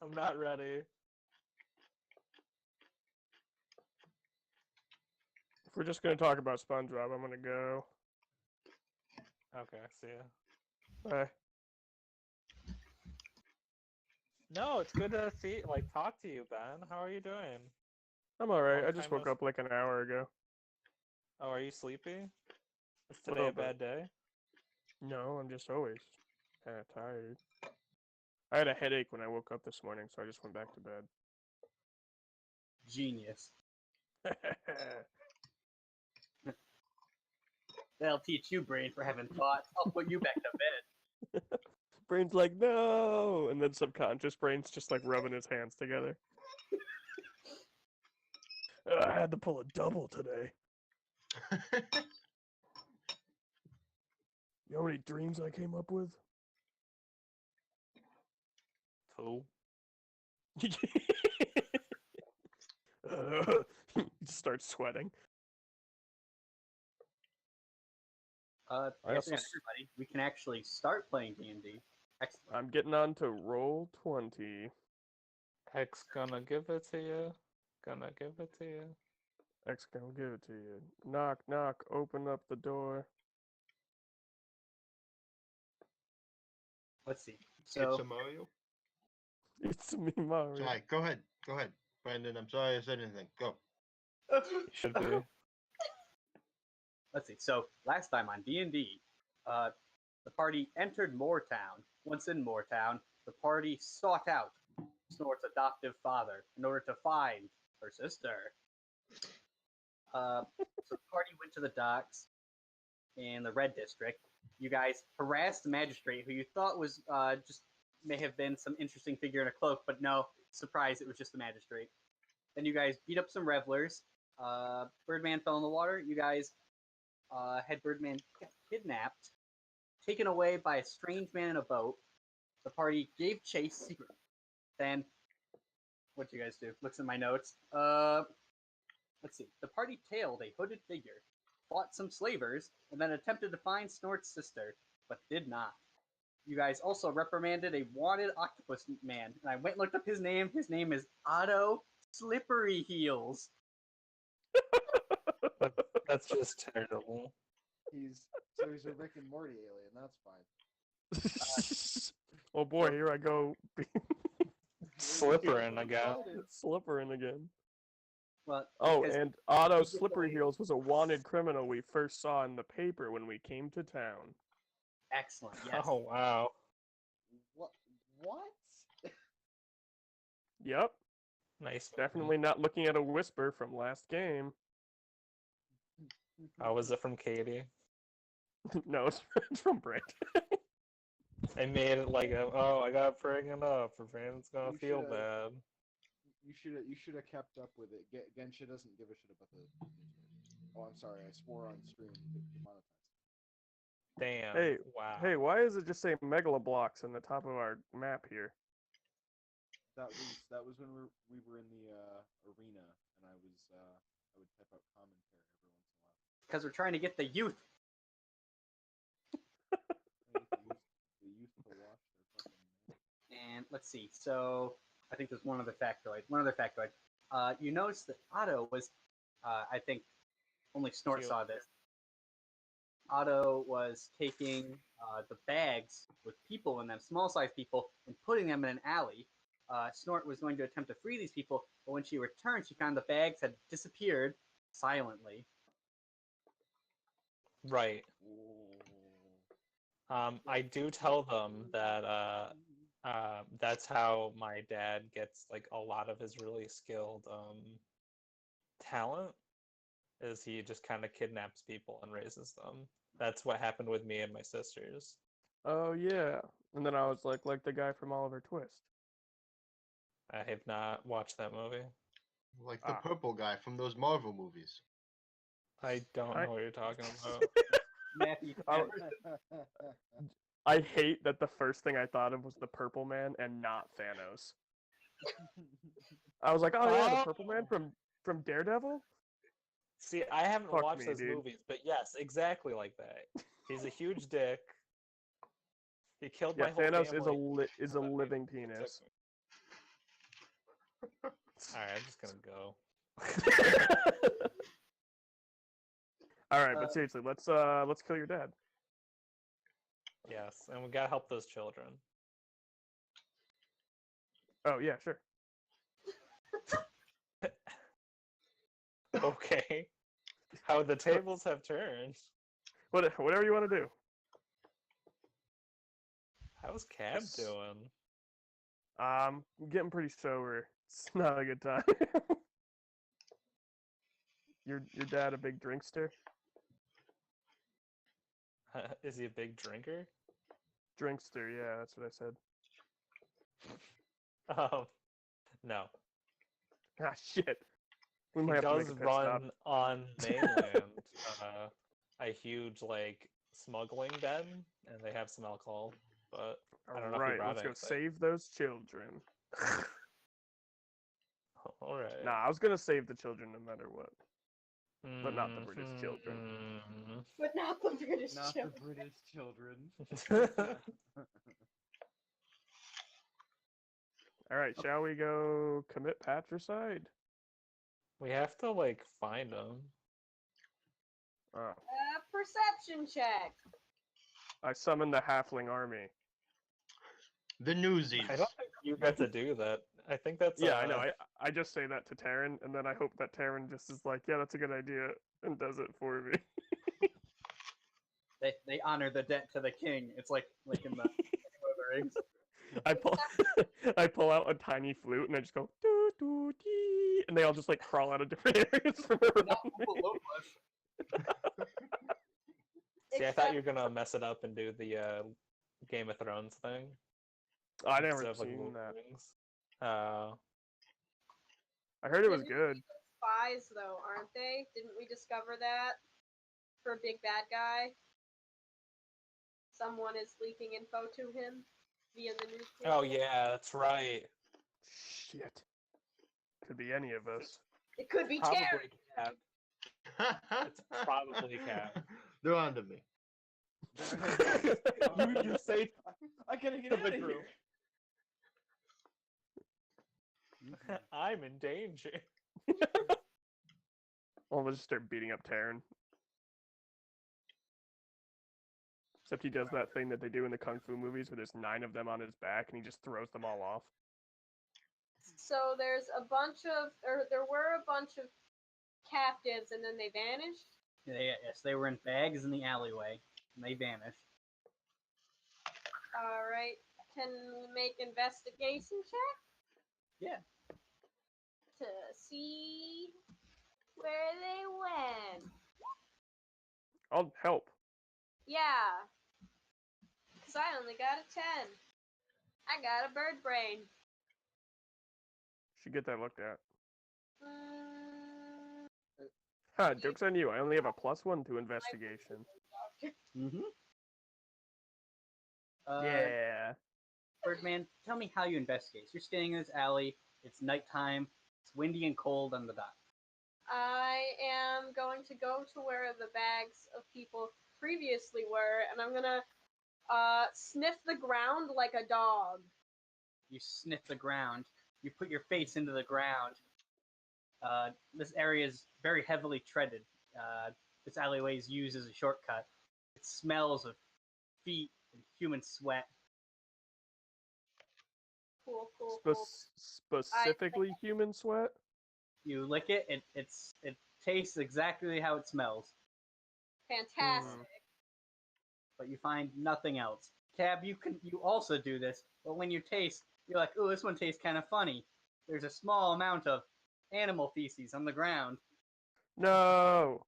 I'm not ready. If we're just gonna talk about SpongeBob, I'm gonna go. Okay, see ya. Bye. No, it's good to talk to you, Ben. How are you doing? I'm alright. Long I just time no woke up like an hour ago. Oh, are you sleepy? Is A today a little bad day? No, I'm just always kind of tired. I had a headache when I woke up this morning, so I just went back to bed. Genius. That'll teach you, brain, for having thoughts. I'll put you back to bed. Brain's like, no! And then subconscious brain's just like rubbing his hands together. I had to pull a double today. You know how many dreams I came up with? 2. He starts sweating. Yes, also everybody, we can actually start playing D&D. Excellent. I'm getting on to roll 20. X gonna give it to you. Gonna give it to you. X gonna give it to you. Knock, knock, open up the door. Let's see. So, It's a Mario. It's me, Mario. Sorry, go ahead. Go ahead, Brandon. I'm sorry I said anything. Go. You should be. let's see. So, last time on D&D, the party entered Moortown. Once in Moortown, the party sought out Snort's adoptive father in order to find her sister. So the party went to the docks in the Red District. You guys harassed the magistrate, who you thought was just may have been some interesting figure in a cloak, but no, surprise, it was just the magistrate. Then you guys beat up some revelers. Birdman fell in the water. You guys had Birdman kidnapped, taken away by a strange man in a boat. The party gave chase secretly. Then, what do you guys do? Looks at my notes. Let's see. The party tailed a hooded figure, fought some slavers, and then attempted to find Snort's sister, but did not. You guys also reprimanded a wanted octopus man, and I went and looked up his name. His name is Otto Slippery Heels. That's just terrible. He's a Rick and Morty alien. That's fine. Oh boy, here I go. Slippering again. Slippering again. Well, Oh, because- and Otto Slippery Heels was a wanted criminal we first saw in the paper when we came to town. Excellent. Yes. Oh wow. What? Yep, Nice. definitely not looking at a whisper from last game. How was it from Katie? No, it's from Brent. I made it like I got pregnant up. Her fans gonna You feel shoulda- bad. You should have kept up with it. Gensha doesn't give a shit about the. Oh, I'm sorry. I swore on stream. Demonetized. Damn. Hey, Wow. Hey, why does it just say Megaloblocks on the top of our map here? That was when we were in the arena, and I would type out commentary every once in a while. Because we're trying to get the youth. The youth to watch their fucking. And let's see. So I think there's one other factoid. You notice that Otto was, I think, only Snort Cute. saw this. Otto was taking the bags with people in them, small-sized people, and putting them in an alley. Snort was going to attempt to free these people, but when she returned, she found the bags had disappeared silently. Right. I do tell them that that's how my dad gets like a lot of his really skilled talent. Is he just kind of kidnaps people and raises them. That's what happened with me and my sisters. Oh yeah, and then I was like the guy from Oliver Twist. I have not watched that movie. Like the Ah. purple guy from those Marvel movies. I don't I- know what you're talking about. Matthew, Oh. I hate that the first thing I thought of was the Purple Man and not Thanos. I was like, oh yeah, the Purple Man from Daredevil. See, I haven't Fuck watched me, those dude. movies, but yes, exactly like that. He's a huge dick. He killed Yeah, my whole Thanos family. is a living penis. Alright, I'm just gonna go. All right, but seriously, let's kill your dad. Yes, and we gotta help those children. Oh yeah, sure. Okay. How the tables have turned. Whatever you want to do. How's Cab doing? I'm getting pretty sober. It's not a good time. Your dad a big drinkster? Is he a big drinker? Drinkster, yeah, that's what I said. No. Ah, shit. We He might have to does make a pit stop. run on mainland a huge like smuggling den, and they have some alcohol, but I don't know if he Alright, brought let's go anything. save those children. All right. Nah, I was gonna save the children no matter what. But not the British children. But not the British Not children. the British children. Alright, shall we go commit patricide? We have to like find them. Oh. Perception check. I summoned the halfling army. The Newsies. I don't think you get to do that. I think that's Yeah, I know. I just say that to Taryn, and then I hope that Taryn just is like, yeah, that's a good idea, and does it for me. They honor the debt to the king. It's like in the Lord of the Rings. I pull out a tiny flute and I just go doo doo dee, and they all just like crawl out of different areas from around Not me. below us. See, I thought you were gonna mess it up and do the Game of Thrones thing. I never instead of, like, seen that. wings. I heard it was good. Spies, though, aren't they? Didn't we discover that for a big bad guy? Someone is leaking info to him via the news. Oh yeah, that's right. Shit. Could be any of us. It could be Probably Terry. Cab. It's probably Cab. They're on to me. You say I gotta get to out the of group. here. I'm in danger. Well, let's just start beating up Taryn. Except he does that thing that they do in the Kung Fu movies where there's 9 of them on his back and he just throws them all off. So there were a bunch of captives, and then they vanished. Yes, they were in bags in the alleyway, and they vanished. All right. Can we make investigation check? Yeah. To see where they went. I'll help. Yeah. Because I only got a 10. I got a bird brain. Should get that looked at. Mm, Ha, joke's on you. I only have a +1 to investigation. Mm-hmm. Yeah. Birdman, tell me how you investigate. So you're standing in this alley. It's nighttime. It's windy and cold on the dock. I am going to go to where the bags of people previously were, and I'm gonna sniff the ground like a dog. You sniff the ground. You put your face into the ground. This area is very heavily treaded. This alleyway is used as a shortcut. It smells of feet and human sweat. Cool. Specifically human sweat? You lick it. It tastes exactly how it smells, Fantastic. but you find nothing else. Cab, you also do this, but when you taste, you're like, "Oh, this one tastes kind of funny." There's a small amount of animal feces on the ground. No!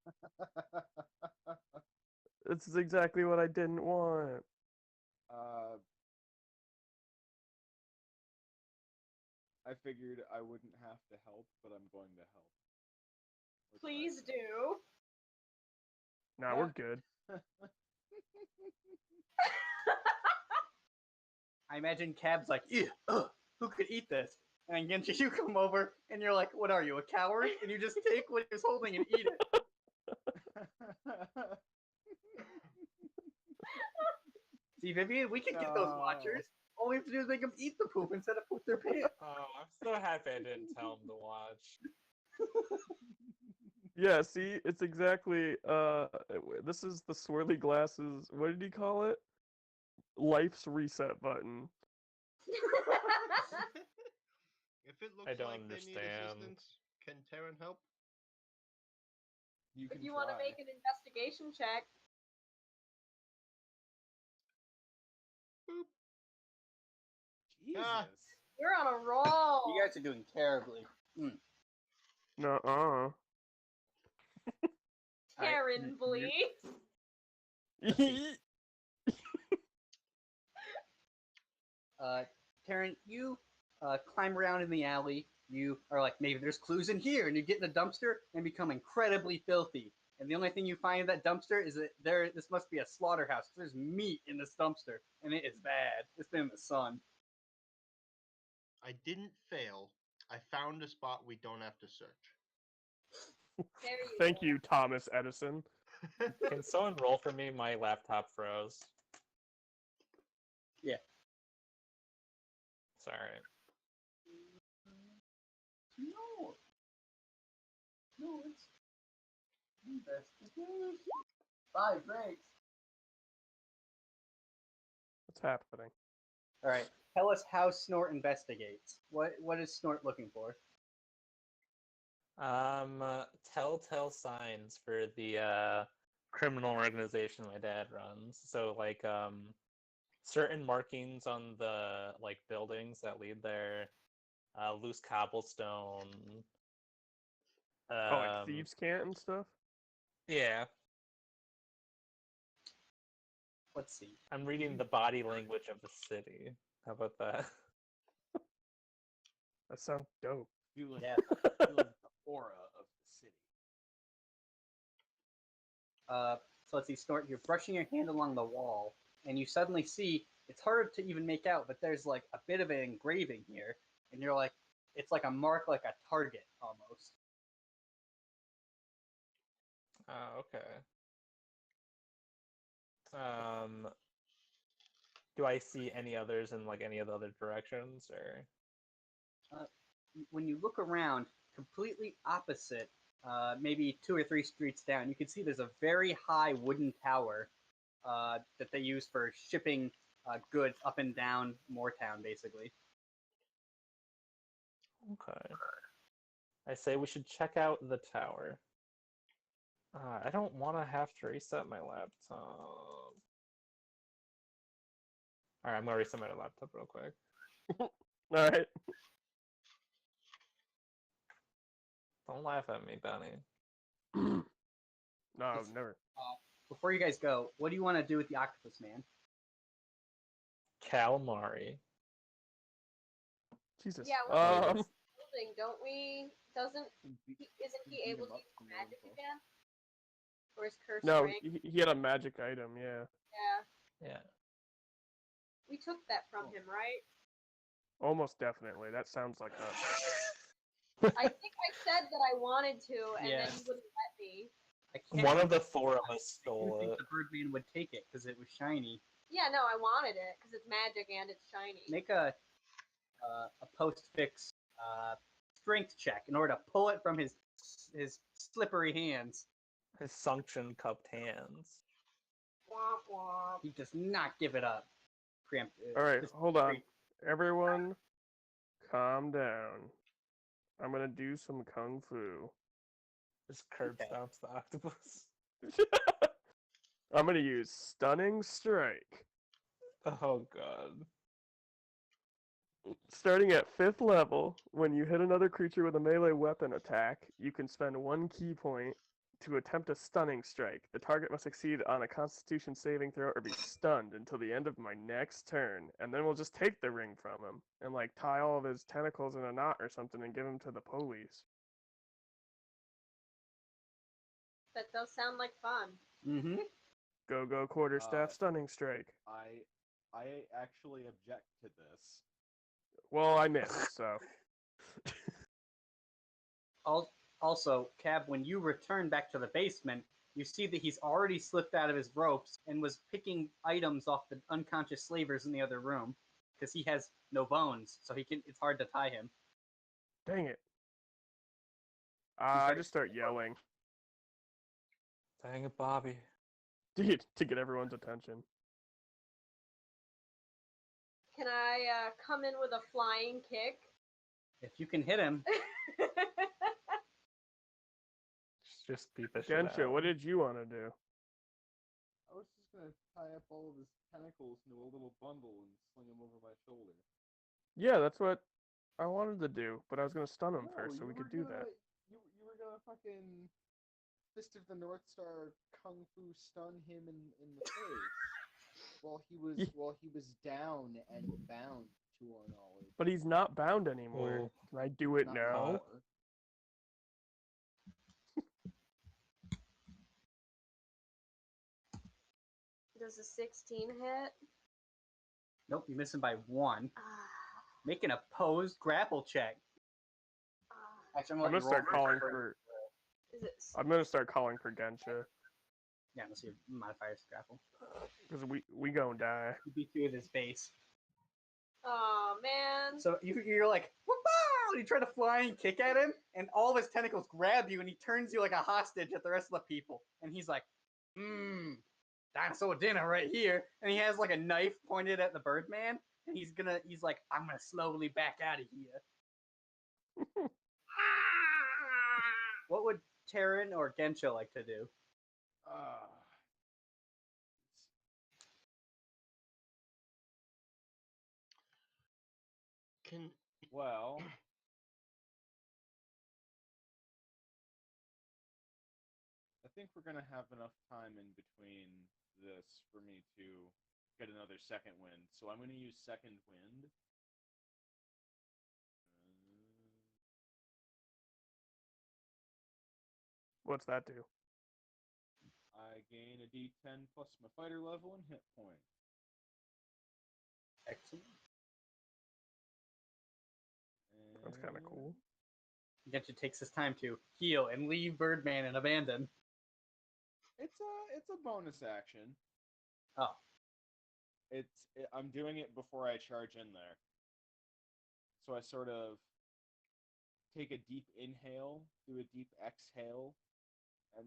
This is exactly what I didn't want. I figured I wouldn't have to help, but I'm going to help. Or try Please to. do. Nah, we're good. I imagine Cab's like, "Ew, ugh, who could eat this?" And Genshin, you come over, and you're like, "What are you, a coward?" And you just take what he was holding and eat it. See, Vivian, we can get those watchers. All we have to do is make them eat the poop instead of poop their pants. Oh, I'm so happy I didn't tell him to watch. Yeah, see, it's exactly this is the swirly glasses, what did he call it? Life's reset button. If it looks I don't like they need understand. assistance, can Terran help? You If can you try. want to make an investigation check, Jesus. Ah. you're on a roll. You guys are doing terribly. Nuh-uh. Karen, please. Taryn, you climb around in the alley. You are like, maybe there's clues in here, and you get in the dumpster and become incredibly filthy. And the only thing you find in that dumpster is that this must be a slaughterhouse. There's meat in this dumpster, and it is bad. It's been in the sun. I didn't fail. I found a spot we don't have to search. There you Thank go. you, Thomas Edison. Can someone roll for me? My laptop froze. Yeah. Sorry. No. No, it's investigation. 5 breaks. What's happening? All right. Tell us how Snort investigates. What is Snort looking for? Telltale signs for the criminal organization my dad runs. So like certain markings on the like buildings that lead there, loose cobblestone. Oh, like thieves' cant and stuff? Yeah, Let's see. I'm reading the body language of the city. How about that? That sounds dope. Feeling, Yeah. feeling the aura of the city. So let's see, Snort, you're brushing your hand along the wall, and you suddenly see, it's hard to even make out, but there's like a bit of an engraving here, and you're like, it's like a mark, like a target, almost. Okay. Do I see any others in like any of the other directions, or? When you look around, completely opposite, maybe 2 or 3 streets down, you can see there's a very high wooden tower that they use for shipping goods up and down Moortown, basically. Okay. I say we should check out the tower. I don't want to have to reset my laptop. Alright, I'm gonna reset my laptop real quick. Alright. Don't laugh at me, Benny. No, never. Before you guys go, what do you want to do with the octopus man? Calamari. Jesus. Yeah, building, don't we? Isn't he able to use magic again? Or is curse No, ring? he had a magic item, yeah. Yeah. Yeah. We took that from him, right? Almost definitely. That sounds like us. I think I said that I wanted to, and Yeah. then he wouldn't let me. I can't One of remember the 4 of us I stole think it. the Birdman would take it because it was shiny. Yeah, no, I wanted it because it's magic and it's shiny. Make a post-fix strength check in order to pull it from his slippery hands. His suction cupped hands. Womp womp. He does not give it up. Alright, hold on. Everyone, calm down. I'm gonna do some kung fu. Just curb Okay. stomps the octopus. I'm gonna use Stunning Strike. Oh god. Starting at 5th level, when you hit another creature with a melee weapon attack, you can spend 1 key point to attempt a Stunning Strike. The target must succeed on a Constitution saving throw or be stunned until the end of my next turn, and then we'll just take the ring from him and like tie all of his tentacles in a knot or something and give him to the police. That does sound like fun. Mm-hmm. Go quarterstaff Stunning Strike. I actually object to this. Well, I missed, so. Also, Cab, when you return back to the basement, you see that he's already slipped out of his ropes and was picking items off the unconscious slavers in the other room because he has no bones, so it's hard to tie him. Dang it. I just start yelling. Dang it, Bobby. Dude, to get everyone's attention. Can I come in with a flying kick? If you can hit him, Just beat the shit out. Gensha, what did you want to do? I was just gonna tie up all of his tentacles into a little bundle and sling him over my shoulder. Yeah, that's what I wanted to do, but I was gonna stun him first so you we could were do that. gonna- You were gonna fucking Fist of the North Star kung fu stun him in the face while he was down and bound to our knowledge. But he's not bound anymore. Oh. Can I do it Not now? anymore. Does a 16 hit? nope, you miss him by 1. Ah, Make an opposed grapple check. ah. Actually, I'm let gonna you roll start first calling before- for. Is it? I'm gonna start calling for Gensha Yeah, let's see your modifiers grapple. because we gonna die. You beat 2 with his face. Oh man. So you're like, "Whoop-ah!" You try to fly and kick at him, and all of his tentacles grab you, and he turns you like a hostage at the rest of the people. And he's like, dinosaur dinner right here. And he has like a knife pointed at the Birdman, and he's like, I'm gonna slowly back out of here. What would Terran or Gensha like to do? Can Well, I think we're gonna have enough time in between this for me to get another second wind. So I'm gonna use second wind. What's that do? I gain a D10 plus my fighter level and hit points. Excellent. That's kind of cool. Gensha takes his time to heal and leave Birdman and abandon. It's a bonus action. Oh. I'm doing it before I charge in there. So I sort of take a deep inhale, do a deep exhale, and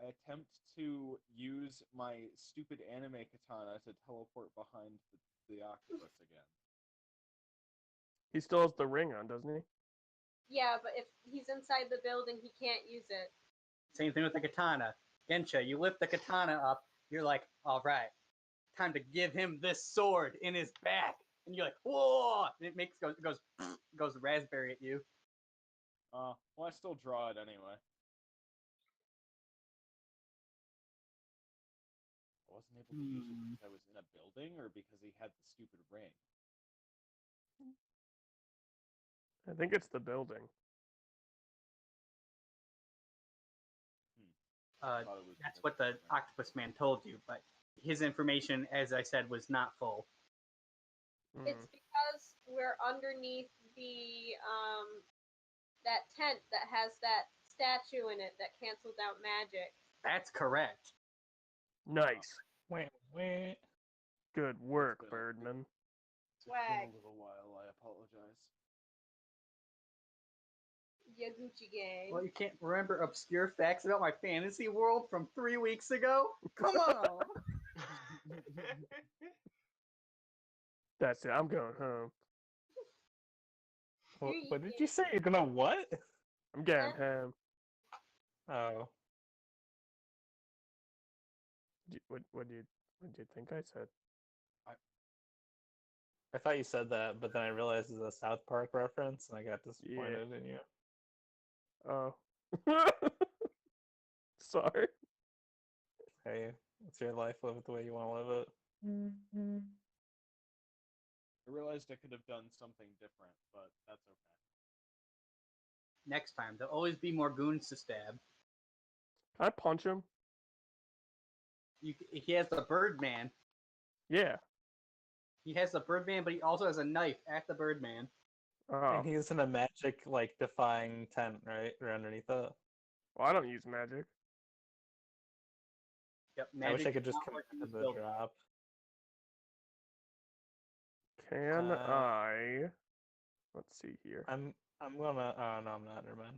I attempt to use my stupid anime katana to teleport behind the octopus again. He still has the ring on, doesn't he? Yeah, but if he's inside the building, he can't use it. Same thing with the katana. Gensha, you lift the katana up. You're like, all right, time to give him this sword in his back. And you're like, whoa! And it goes raspberry at you. Well, I still draw it anyway. I wasn't able to use it because I was in a building or because he had the stupid ring. I think it's the building. I thought it was That's because what of the ring. octopus man told you, but his information, as I said, was not full. It's because we're underneath the that tent that has that statue in it that cancels out magic. That's correct. Nice. Wait, wait. Good work, been a- Birdman. It's been Swag. a little while. I apologize. Yaguchi gang. Well, you can't remember obscure facts about my fantasy world from 3 weeks ago? Come on! That's it. I'm going home. What did you say? You're gonna what? I'm getting home. Oh. What did you think I said? I thought you said that, but then I realized it's a South Park reference, and I got disappointed in you. Oh. Sorry. Hey, it's your life. Live it the way you want to live it. I realized I could have done something different, but that's okay. Next time, there'll always be more goons to stab. Can I punch him? He has the Birdman. Yeah. He has the Birdman, but he also has a knife at the Birdman. Oh. And he's in a magic, like, defying tent, right? Or underneath it. Well, I don't use magic. Yep, I wish I magic could just does not work in connect to this the building. drop. Can I? Let's see here. I'm gonna. Oh no, I'm not. Never mind.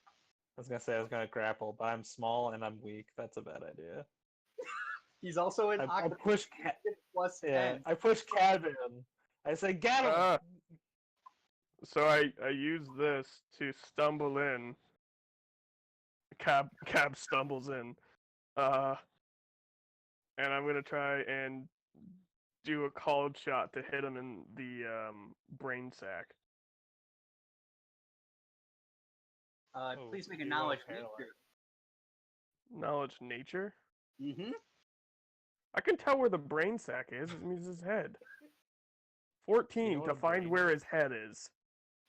I was gonna say I was gonna grapple, but I'm small and I'm weak. That's a bad idea. He's also an I octopus push plus Yeah, 10. I push Cab in. I say, get him! Ah. So I use this to stumble in. Cab stumbles in. And I'm gonna try and do a called shot to hit him in the brain sac. Please make a you knowledge are paralyzed. nature. Knowledge nature. Mm-hmm. I can tell where the brain sac is. It means his head. 14 You know to what a find brain where is? his head is.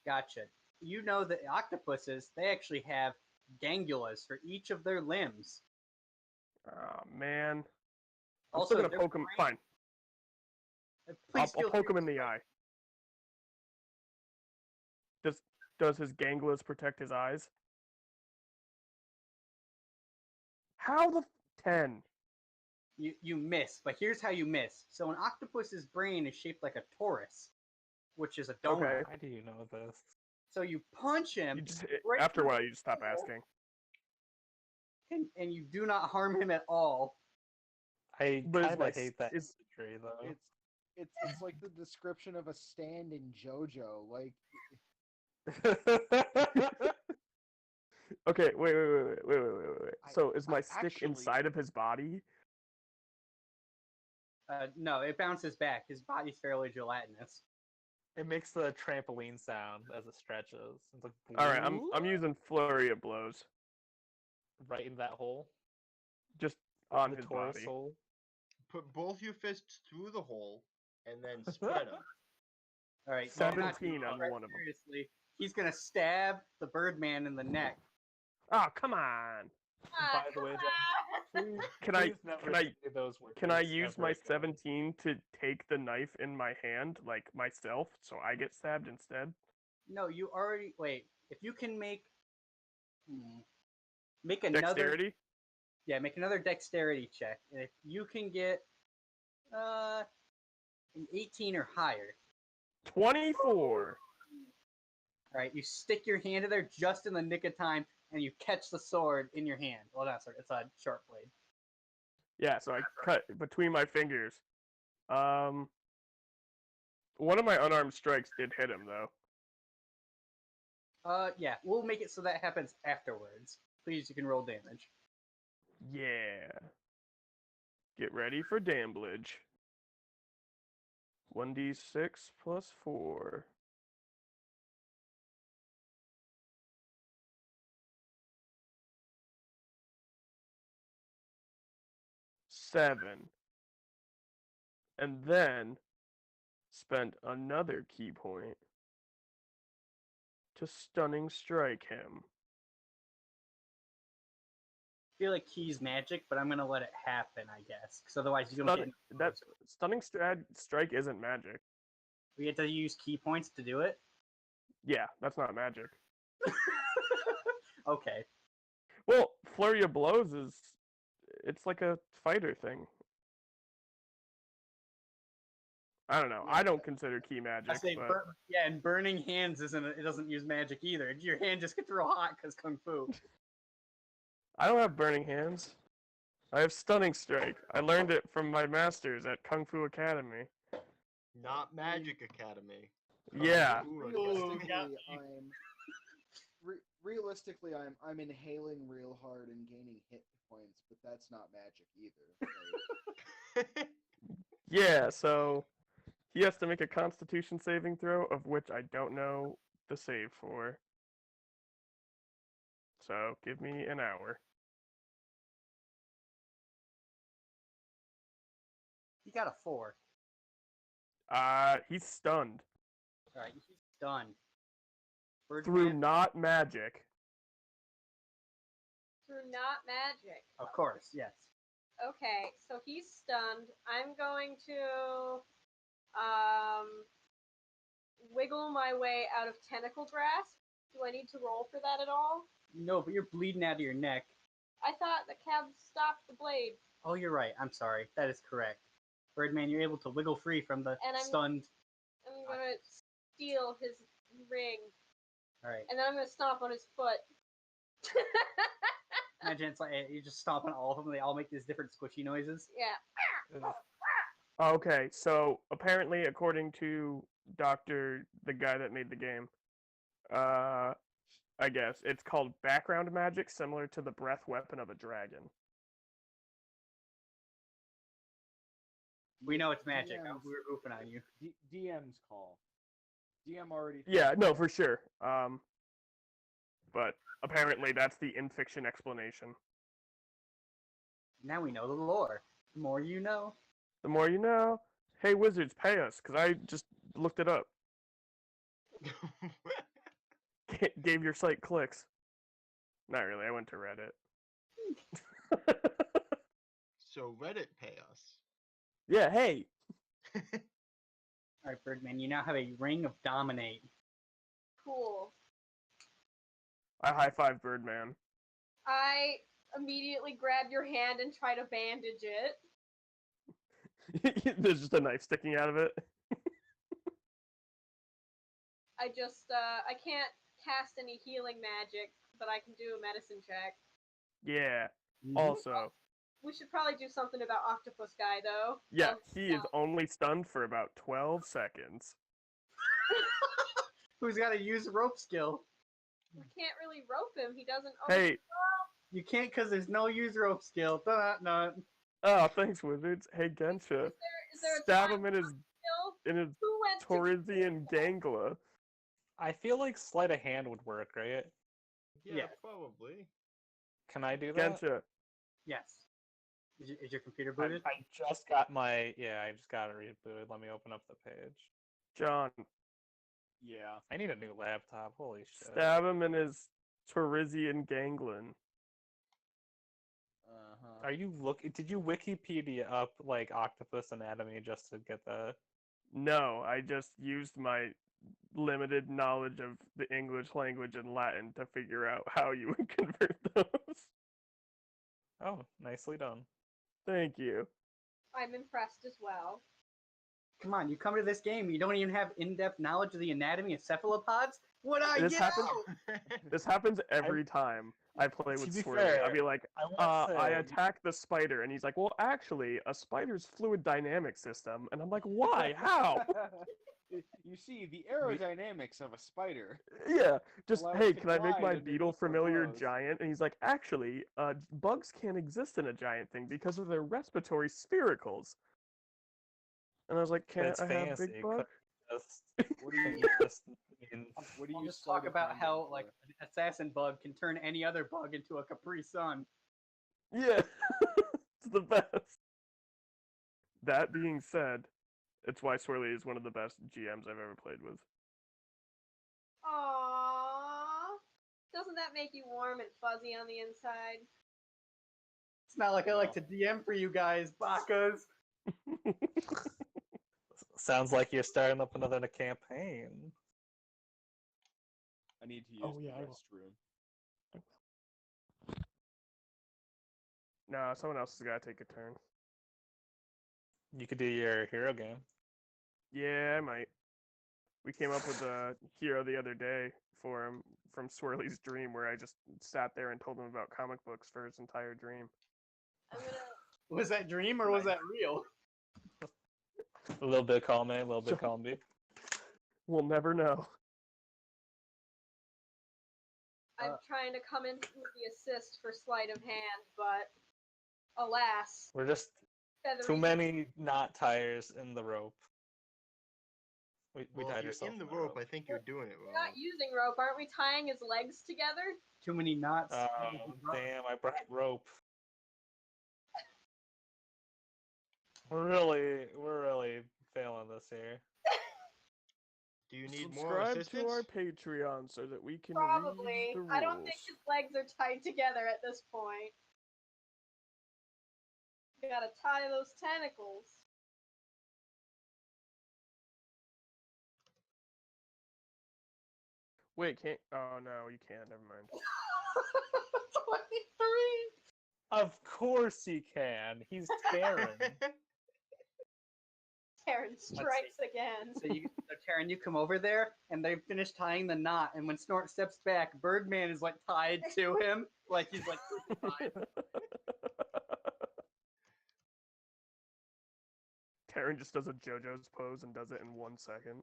Gotcha. You know that octopuses, they actually have gangulas for each of their limbs. Oh man. I'm Also, still gonna their poke him. brain- Fine. Please I'll feel poke free him in to the strike. eye. Does his gangulas protect his eyes? How the 10? You miss, but here's how you miss. So an octopus's brain is shaped like a torus, which is a donut. Okay. Why do you know this? So you punch him, You just break after a the while you just stop hole, asking. and you do not harm him at all. I But is kind my of hate that is imagery, though. It's like the description of a stand in JoJo. Like Okay, wait. So is my I stick actually- inside of his body? No, it bounces back. His body's fairly gelatinous. It makes the trampoline sound as it stretches. It's like, All right, I'm using flurry of blows right in that hole. just on the his torus body. hole. Put both your fists through the hole and then spread them. All right, 17 on one of them. Seriously, he's gonna stab the Birdman in the neck. Oh, come on. Ah, By the way, come on. Please never say those words Can I use ever my again. 17 to take the knife in my hand, like myself, so I get stabbed instead? No, you already wait. If you can make make another Dexterity? make another dexterity check, and if you can get an 18 or higher, 24. all right, you stick your hand in there just in the nick of time, and you catch the sword in your hand. Well, not sword; it's a short blade. Yeah, so I cut between my fingers. One of my unarmed strikes did hit him though. Yeah, we'll make it so that happens afterwards. Please, you can roll damage. Yeah. Get ready for damage. 1d6 plus 4. Seven. And then spend another key point to stunning strike him. I feel like he's magic, but I'm gonna let it happen, I guess, because otherwise you don't get. That stunning strike isn't magic. We have to use key points to do it. Yeah, that's not magic. Okay. Well, flurry of blows it's like a fighter thing. I don't know. I don't consider key magic. I say, but... yeah, and burning hands it doesn't use magic either. Your hand just gets real hot because kung fu. I don't have burning hands. I have stunning strike. I learned it from my masters at Kung Fu Academy. Not Magic Academy. Yeah. Realistically, I'm inhaling real hard and gaining hit points, but that's not magic either. Like, Yeah, so he has to make a Constitution saving throw, of which I don't know the save for. So give me an hour. He got a 4. He's stunned All right, he's done. through not magic. Through not magic. Of course, yes. Okay, so he's stunned. I'm going to wiggle my way out of tentacle grasp. Do I need to roll for that at all? No, but you're bleeding out of your neck. I thought the cab stopped the blade. Oh, you're right. I'm sorry. That is correct. Birdman, you're able to wiggle free from the And stunned. I'm gonna steal his ring, All right. and then I'm gonna stomp on his foot. Imagine it's like you just stomp on all of them. They all make these different squishy noises. Yeah. Okay, so apparently, according to the guy that made the game, I guess it's called background magic, similar to the breath weapon of a dragon. We know it's magic. DM's We were goofing on you. DM's call. DM already. Yeah, no, for sure. But apparently that's the in-fiction explanation. Now we know the lore. The more you know. The more you know. Hey, wizards, pay us, because I just looked it up. Gave your site clicks. Not really, I went to Reddit. So Reddit pay us. Yeah, hey! All right, Birdman, you now have a ring of dominate. Cool. I high-five Birdman. I immediately grab your hand and try to bandage it. There's just a knife sticking out of it. I can't cast any healing magic, but I can do a medicine check. Yeah, Mhm. also. We should probably do something about Octopus Guy, though. Yeah, he is only stunned for about 12 seconds. Who's got to use rope skill? We can't really rope him. He doesn't. Hey, You can't because there's no use rope skill. No. oh, thanks, wizards. Hey, Gensha. Is there a Stab time him in his skill? Who went to Torizian ganglia. I feel like sleight of hand would work, right? Yeah, Yeah. probably. Can I do that? Gensha. Yes. Is your computer I booted? just got my I just got it rebooted. Let me open up the page. John. Yeah. I need a new laptop. Holy shit! Stab him in his Torizian ganglion. Uh-huh. Are you Did you Wikipedia up like octopus anatomy just to get the? No, I just used my limited knowledge of the English language and Latin to figure out how you would convert those. Oh, nicely done. Thank you. I'm impressed as well. Come on, you come to this game, you don't even have in-depth knowledge of the anatomy of cephalopods? What I This get happens- out? This happens every time I play To with be Swirly. fair, I'll be like, I want to I attack the spider, and he's like, well, actually, a spider's fluid dynamic system. And I'm like, why? How? You see, the aerodynamics of a spider. Yeah, just, Allow it hey, to can I make glide my underneath beetle the familiar blows. giant? And he's like, actually, bugs can't exist in a giant thing because of their respiratory spiracles. And I was like, But can't it's I have fancy. big bug? What do you Just mean- What do you I'll just sleight talk of about hand how him like for? an assassin bug can turn any other bug into a Capri Sun. Yeah, it's the best. That being said, it's why Swirly is one of the best GMs I've ever played with. Aww. Doesn't that make you warm and fuzzy on the inside? It's not like I like to DM for you guys, Bakas. Sounds like you're starting up another campaign. I need to use Oh, yeah, I the will. restroom. No, someone else has got to take a turn. You could do your hero game. Yeah, I might. We came up with a hero the other day for him from Swirly's dream, where I just sat there and told him about comic books for his entire dream. I'm gonna. Was that dream or was that real? A little bit column A, a little bit column B. We'll never know. I'm trying to come in with the assist for sleight of hand, but alas, We're just feathery. too many knot tires in the rope. We Well, tied if ourselves you're in the rope, I think you're doing it We're wrong. not using rope, aren't we? Tying his legs together. Too many knots. Damn, I brought rope. We're really failing this here. Do you need more Subscribe assistance? to our Patreon so that we can Probably. read the rules. I don't think his legs are tied together at this point. You gotta tie those tentacles. Wait, can't. Oh no, you can't. Never mind. 23. Of course he can. He's Terran. Taryn strikes again. So Taryn, you come over there, and they finish tying the knot. And when Snort steps back, Birdman is like tied to him, like he's like crucified. Taryn just does a JoJo's pose and does it in 1 second.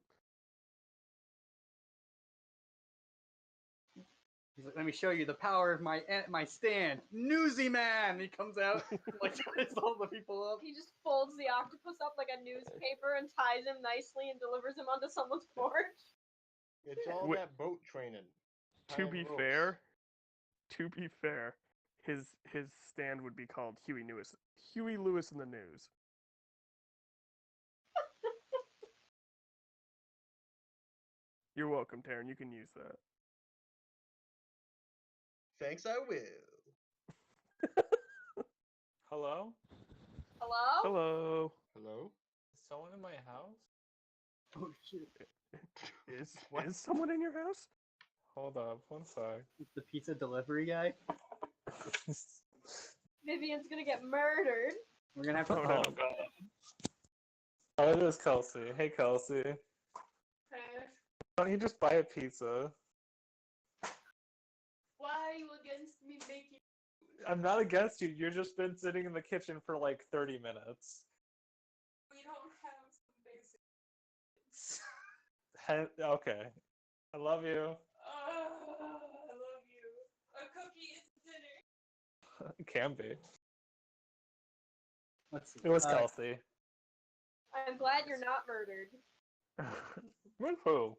He's like, let me show you the power of my stand. Newsy man! He comes out, like, ties all the people up. He just folds the octopus up like a newspaper and ties him nicely and delivers him onto someone's porch. It's all Wait. that boat training. To Tying be ropes. fair, his stand would be called Huey Lewis in the News. You're welcome, Taryn. You can use that. Thanks, I will. Hello? Hello? Hello. Hello? Is someone in my house? Oh shit! Is someone in your house? Hold up, one sec. It's the pizza delivery guy. Vivian's gonna get murdered. We're gonna have to. Oh, Oh no. god. Oh, it is Kelsey. Hey, Kelsey. Why don't you just buy a pizza? Why are you against me making? I'm not against you. You've just been sitting in the kitchen for like 30 minutes. We don't have some basic. Okay. I love you. I love you. A cookie is dinner. It can be. Let's see. It was Kelsey. I'm glad you're not murdered. With who?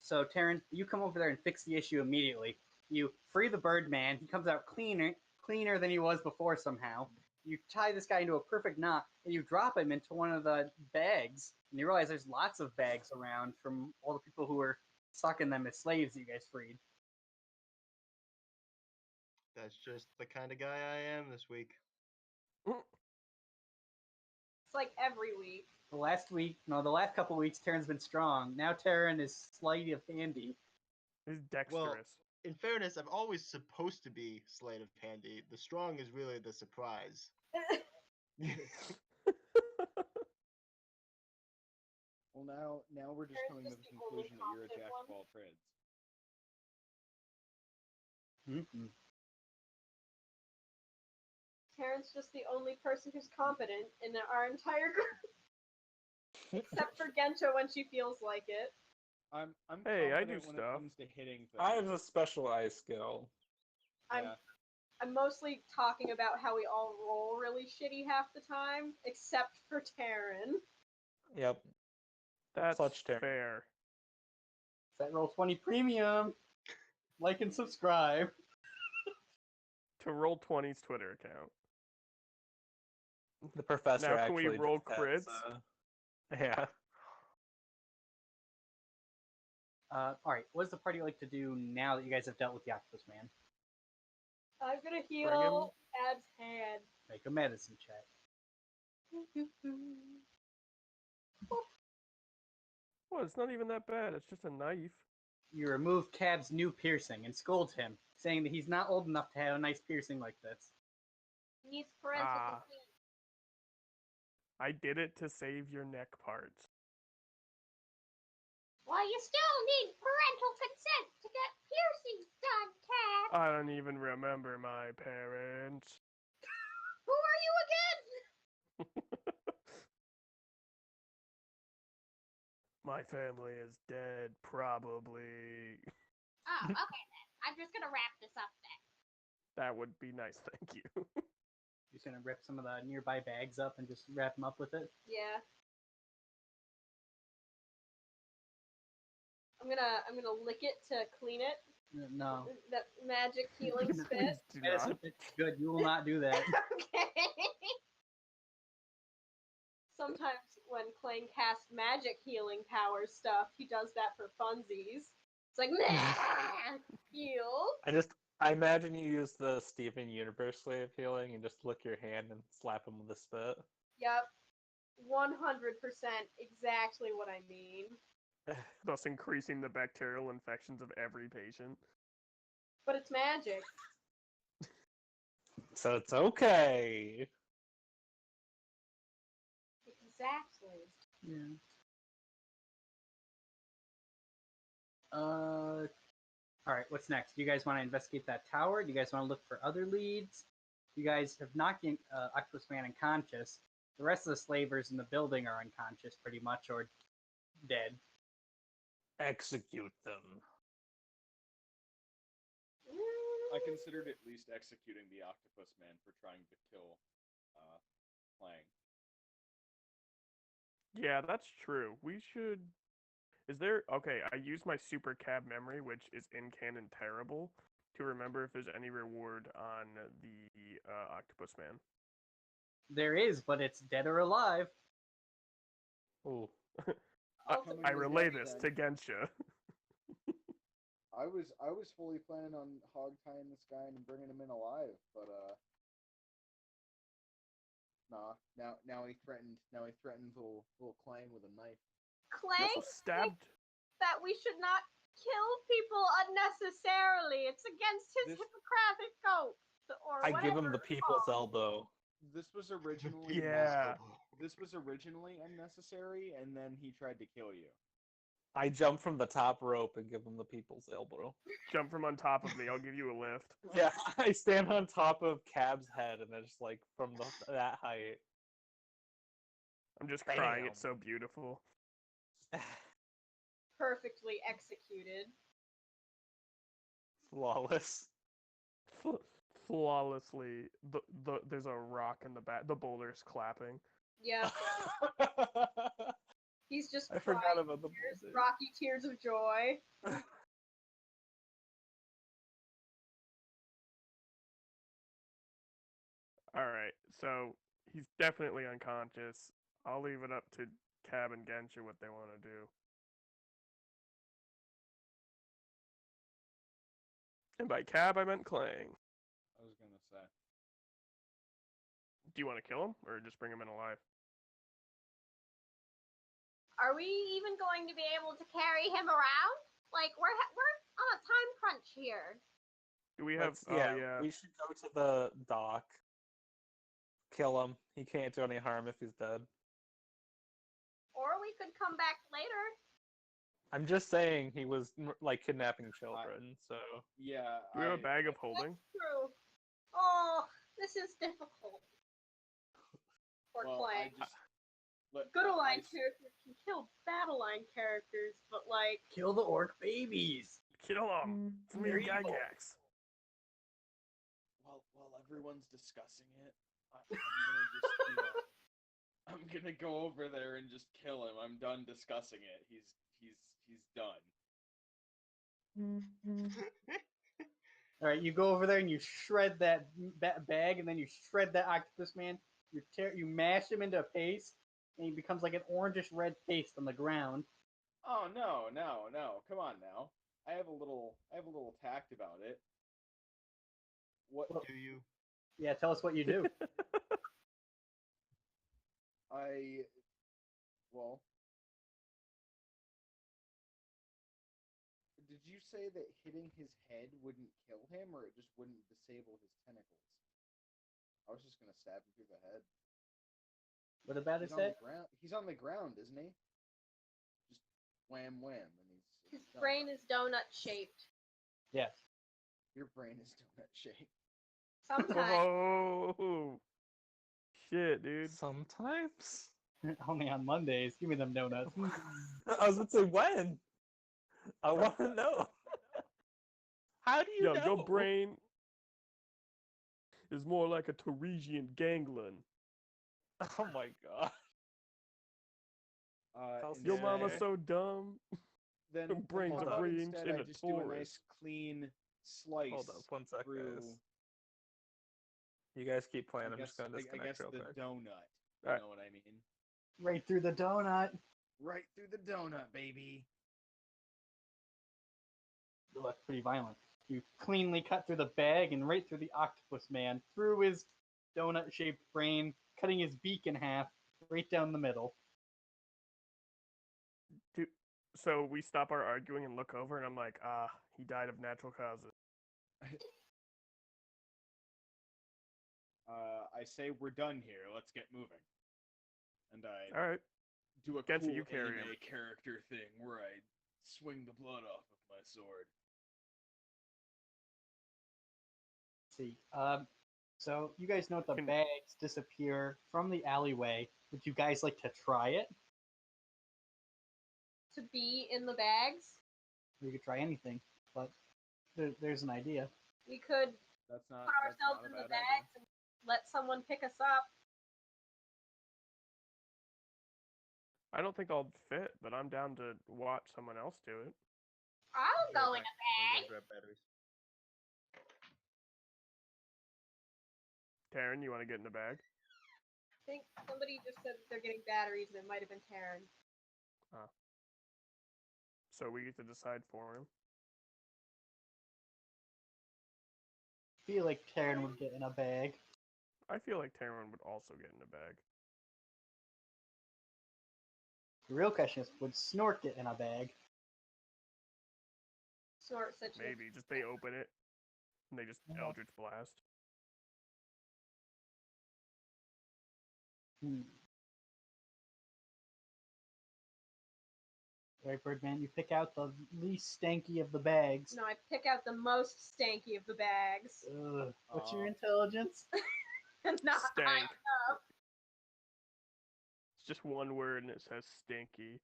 So Taryn, you come over there and fix the issue immediately. You free the Birdman. He comes out cleaner than he was before somehow. You tie this guy into a perfect knot, and you drop him into one of the bags. And you realize there's lots of bags around from all the people who were sucking them as slaves that you guys freed. That's just the kind of guy I am this week. It's like every week. The last couple weeks, Taryn's been strong. Now Taryn is sleight of handy. He's dexterous. In fairness, I'm always supposed to be sleight of handy. The strong is really the surprise. Well, now we're just coming to the conclusion that you're a jack of all trades. Mm-hmm. Taryn's just the only person who's competent in our entire group. Except for Gensha when she feels like it. I'm Hey, I do confident when stuff. it comes to hitting things. I have a special eye skill. I'm mostly talking about how we all roll really shitty half the time, except for Taryn. Yep. That's Clutch Taryn. fair. That Roll20 Premium. Like and subscribe. To Roll20's Twitter account. The professor Now can we actually roll just has, crits? Yeah. Alright, what does the party like to do now that you guys have dealt with the Octopus Man? I'm gonna heal Ab's hand. Make a medicine check. Well, it's not even that bad. It's just a knife. You remove Cab's new piercing and scold him, saying that he's not old enough to have a nice piercing like this. He needs parental Ah. consent. I did it to save your neck parts. Well, you still need parental consent to get piercings done, Cab. I don't even remember my parents. Who are you again? My family is dead, probably. Oh, okay then. I'm just gonna wrap this up then. That would be nice, thank you. Just gonna rip some of the nearby bags up and just wrap them up with it. Yeah. I'm gonna lick it to clean it. No. That magic healing Please spit. do Medicine not. pit's good. You will not do that. Okay. Sometimes when Clang casts magic healing power stuff, he does that for funsies. It's like, nah, heal. I imagine you use the Steven Universe way of healing and just lick your hand and slap him with a spit. Yep. 100% exactly what I mean. Thus increasing the bacterial infections of every patient. But it's magic. So it's okay. Exactly. Yeah. All right. What's next? Do you guys want to investigate that tower? Do you guys want to look for other leads? You guys have knocked the Octopus Man unconscious. The rest of the slavers in the building are unconscious, pretty much, or dead. Execute them. I considered at least executing the Octopus Man for trying to kill Lang. Yeah, that's true. We should. Is there. Okay, I use my super cab memory, which is in canon terrible, to remember if there's any reward on the Octopus Man. There is, but it's dead or alive. Ooh. I relay this to Gensha. I was fully planning on hog tying this guy and bringing him in alive, but nah. Now he threatened little Clang with a knife. Clang Also stabbed. that we should not kill people unnecessarily. It's against his This- Hippocratic oath. Or I give him whatever the it's people's called. elbow. This was originally Yeah. This was originally unnecessary, and then he tried to kill you. I jump from the top rope and give him the people's elbow. Jump from on top of me. I'll give you a lift. Yeah, I stand on top of Cab's head and it's like from that height. I'm just crying. Bam. It's so beautiful. Perfectly executed. Flawless. Flawlessly. There's a rock in the back. The boulder's clapping. Yeah, he's just I forgot crying about the tears, boulder. rocky tears of joy. Alright, so he's definitely unconscious. I'll leave it up to Cab and Gensha what they want to do. And by Cab, I meant Clang. I was gonna say. Do you want to kill him, or just bring him in alive? Are we even going to be able to carry him around? Like we're on a time crunch here. Do we have... Yeah, we should go to the dock. Kill him. He can't do any harm if he's dead. Or we could come back later. I'm just saying he was like kidnapping children, so Yeah. Do we have a bag of holding? That's true. Oh, this is difficult. For Well, Clang. I Good line characters can kill battle line characters, but like Kill the orc babies. Kill him! It's me, Very evil. Gygax. While everyone's discussing it, I'm gonna go over there and just kill him. I'm done discussing it. He's done. All right, you go over there and you shred that bag, and then you shred that octopus man. You mash him into a paste, and he becomes like an orangish red paste on the ground. Oh no! Come on now. I have a little tact about it. What? Do you? Yeah, tell us what you do. Well, did you say that hitting his head wouldn't kill him, or it just wouldn't disable his tentacles? I was just gonna stab him through the head. What about his He's on head? the ground. He's on the ground, isn't he? Just wham wham, and his done. brain is donut shaped. Yes. Your brain is donut shaped. Sometimes. Oh! Shit, dude. sometimes. Only on Mondays. Give me them donuts. I was gonna say when. I want to know. How do you Yo, know? your brain is more like a Teresian ganglion. Oh my god. Your Yeah. mama's so dumb. Then Her brain's how a about brain instead in I a just do a Taurus. nice clean slice Hold up, one sec, through. guys. You guys keep playing. I I'm guess, just gonna I disconnect guess real the quick. donut. You Alright. know what I mean? Right through the donut. Right through the donut, baby. Ooh, that's pretty violent. You cleanly cut through the bag and right through the octopus man, through his donut-shaped brain, cutting his beak in half, right down the middle. So we stop our arguing and look over, and I'm like, he died of natural causes. I say we're done here. Let's get moving. and I All right. do a Genshin, cool you carry anime him. character thing where I swing the blood off of my sword. See. So you guys know the Can- bags disappear from the alleyway. Would you guys like to try it? To be in the bags, You could try anything, but there's an idea. we could That's not put ourselves in the bags and let someone pick us up. I don't think I'll fit, but I'm down to watch someone else do it. I'll go in a I'm bag. gonna grab batteries. Taryn, you want to get in the bag? I think somebody just said that they're getting batteries, and it might have been Taryn. So we get to decide for him. Feel like Taryn would get in a bag. I feel like Taryn would also get in the bag. The real question is, would Snort get in a bag? Snort said she Maybe. Just they open it, and they just Yeah. Eldritch Blast. Right, Birdman, you pick out the least stanky of the bags. No, I pick out the most stanky of the bags. Ugh. What's your Aw. intelligence? Not high Stank. enough. It's just one word, and it says stinky.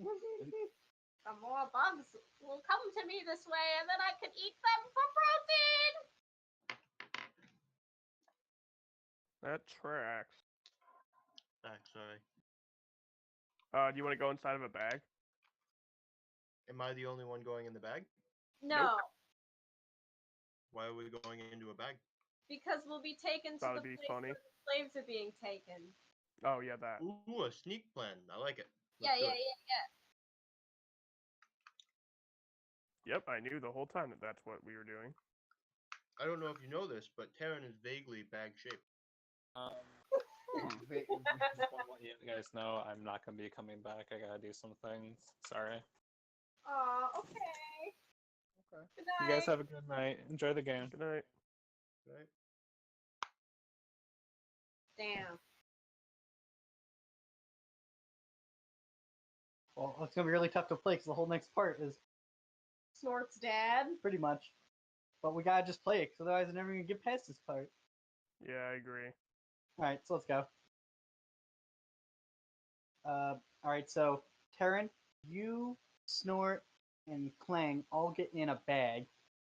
Some more bugs will come to me this way, and then I can eat them for protein. That tracks. Sorry. Do you want to go inside of a bag? Am I the only one going in the bag? No, Why are we going into a bag? because we'll be taken to That the would be place funny. where the slaves are being taken. Oh yeah, that. Ooh, a sneak plan. I like it. Yeah, Let's do yeah, it. yeah. Yep, I knew the whole time that that's what we were doing. I don't know if you know this, but Terran is vaguely bag shaped. Just want to let you guys know I'm not gonna be coming back. I gotta do some things. Sorry. Aw, okay. Okay. Good You night. guys have a good night. Enjoy the game. Good night. Right? Damn. Well, it's gonna be really tough to play because the whole next part is Snort's dad. pretty much. But we gotta just play it, because otherwise we're never gonna get past this part. Yeah, I agree. Alright, so let's go. Alright, so Terran, you, Snort, and Clang all get in a bag,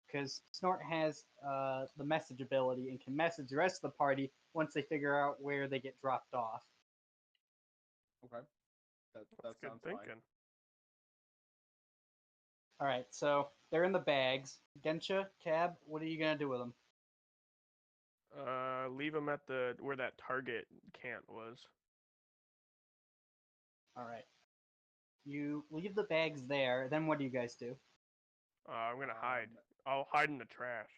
because Snort has the message ability and can message the rest of the party once they figure out where they get dropped off. Okay. That That's good sounds fine. thinking. Alright, so they're in the bags. Gensha, Cab, what are you gonna do with them? Leave him at the where that target can't was. Alright. You leave the bags there, then what do you guys do? I'm gonna hide. I'll hide in the trash.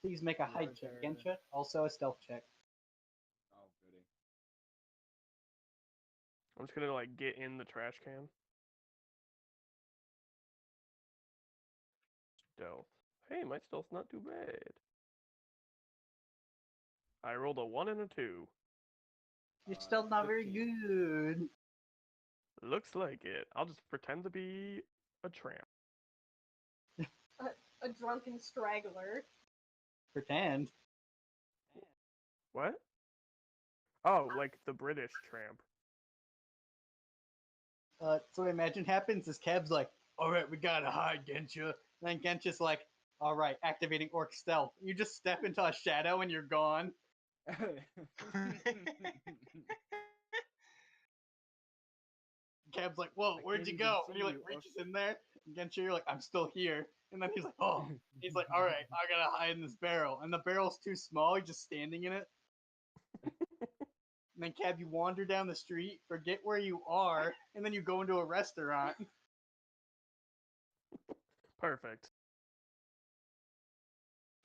Please make a Where hide check, there- Gensha. Also a stealth check. Oh, goody. I'm just gonna like get in the trash can. Stealth. Hey, my stealth's not too bad. I rolled a 1 and a 2. You're still not very 15. good. Looks like it. I'll just pretend to be a tramp. A drunken straggler. Pretend. What? Oh, like the British tramp. So what I imagine happens is Cab's like, alright, we gotta hide, Gensha. And then Gensha's like, alright, activating Orc Stealth. You just step into a shadow and you're gone. Cab's like, whoa, I where'd can't you even go? see And he like you. reaches in there. And Gensha, you're like, I'm still here. And then he's like, oh. He's like, alright, I gotta hide in this barrel. And the barrel's too small, you're just standing in it. And then Cab, you wander down the street, forget where you are, and then you go into a restaurant. Perfect.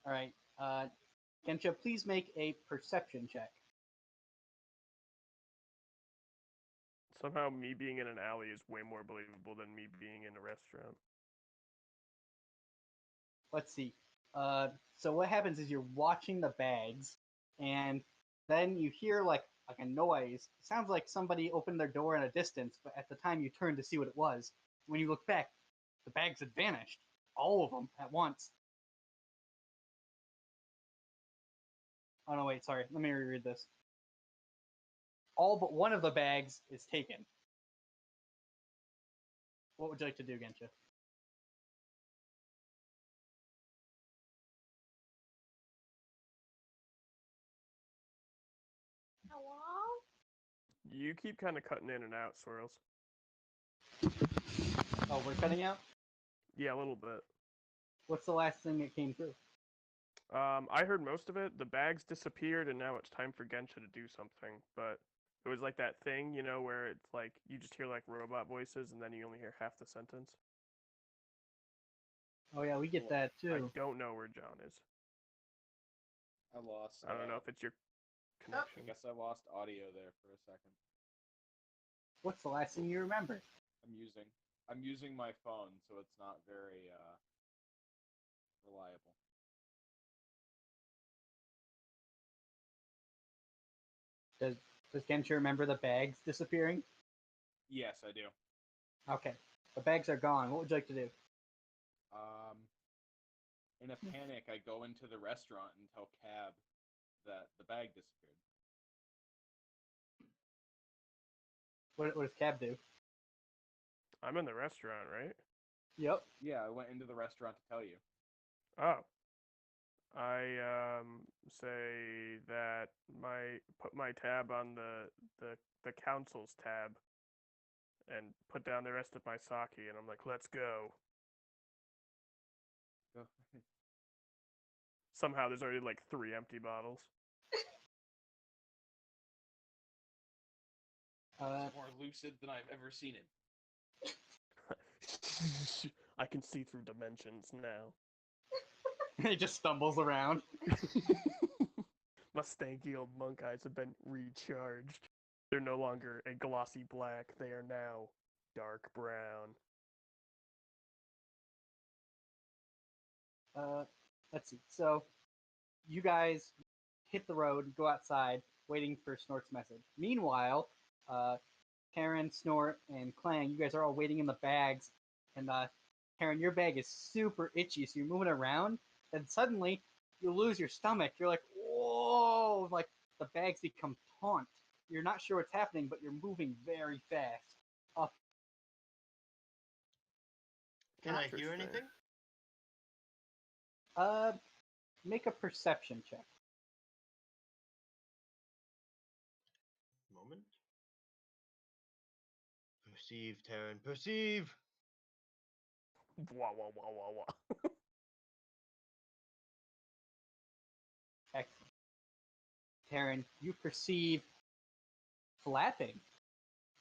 Alright, Gensha, please make a perception check. Somehow me being in an alley is way more believable than me being in a restaurant. Let's see. So what happens is you're watching the bags, and Then you hear like a noise. It sounds like somebody opened their door in a distance, but at the time you turned to see what it was. When you look back, the bags had vanished. All of them at once. Oh no, wait, sorry. Let me reread this. All but one of the bags is taken. What would you like to do, Gensha? Hello? You keep kind of cutting in and out, Swirls. Oh, we're cutting out? Yeah, a little bit. What's the last thing that came through? I heard most of it. The bags disappeared, and now it's time for Gensha to do something. But it was like that thing, you know, where it's like you just hear like robot voices, and then you only hear half the sentence. Oh yeah, we get that I too. don't know where John is. I lost. I don't know if it's your I connection. guess I lost audio there for a second. What's the last thing you remember? I'm using my phone, so it's not very reliable. Does Gensha remember the bags disappearing? Yes, I do. Okay. The bags are gone. What would you like to do? In a panic, I go into the restaurant and tell Cab that the bag disappeared. What does Cab do? I'm in the restaurant, right? Yep. Yeah, I went into the restaurant to tell you. Oh. I say that put my tab on the council's tab and put down the rest of my sake, and I'm like, let's go. Go. Somehow there's already like 3 empty bottles. It's more lucid than I've ever seen it. I can see through dimensions now. He just stumbles around. My stanky old monk eyes have been recharged. They're no longer a glossy black, they are now dark brown. Let's see. So, you guys hit the road, go outside, waiting for Snort's message. Meanwhile, Karen, Snort, and Clang, you guys are all waiting in the bags. And Karen, your bag is super itchy, so you're moving around. Then suddenly, you lose your stomach. You're like, whoa! Like the bags become taut. You're not sure what's happening, but you're moving very fast. Can I hear Interesting. anything? Make a perception check. Moment. Perceive, Terran, perceive! Wah, wah, wah, wah, wah. Excellent. Karen, you perceive flapping.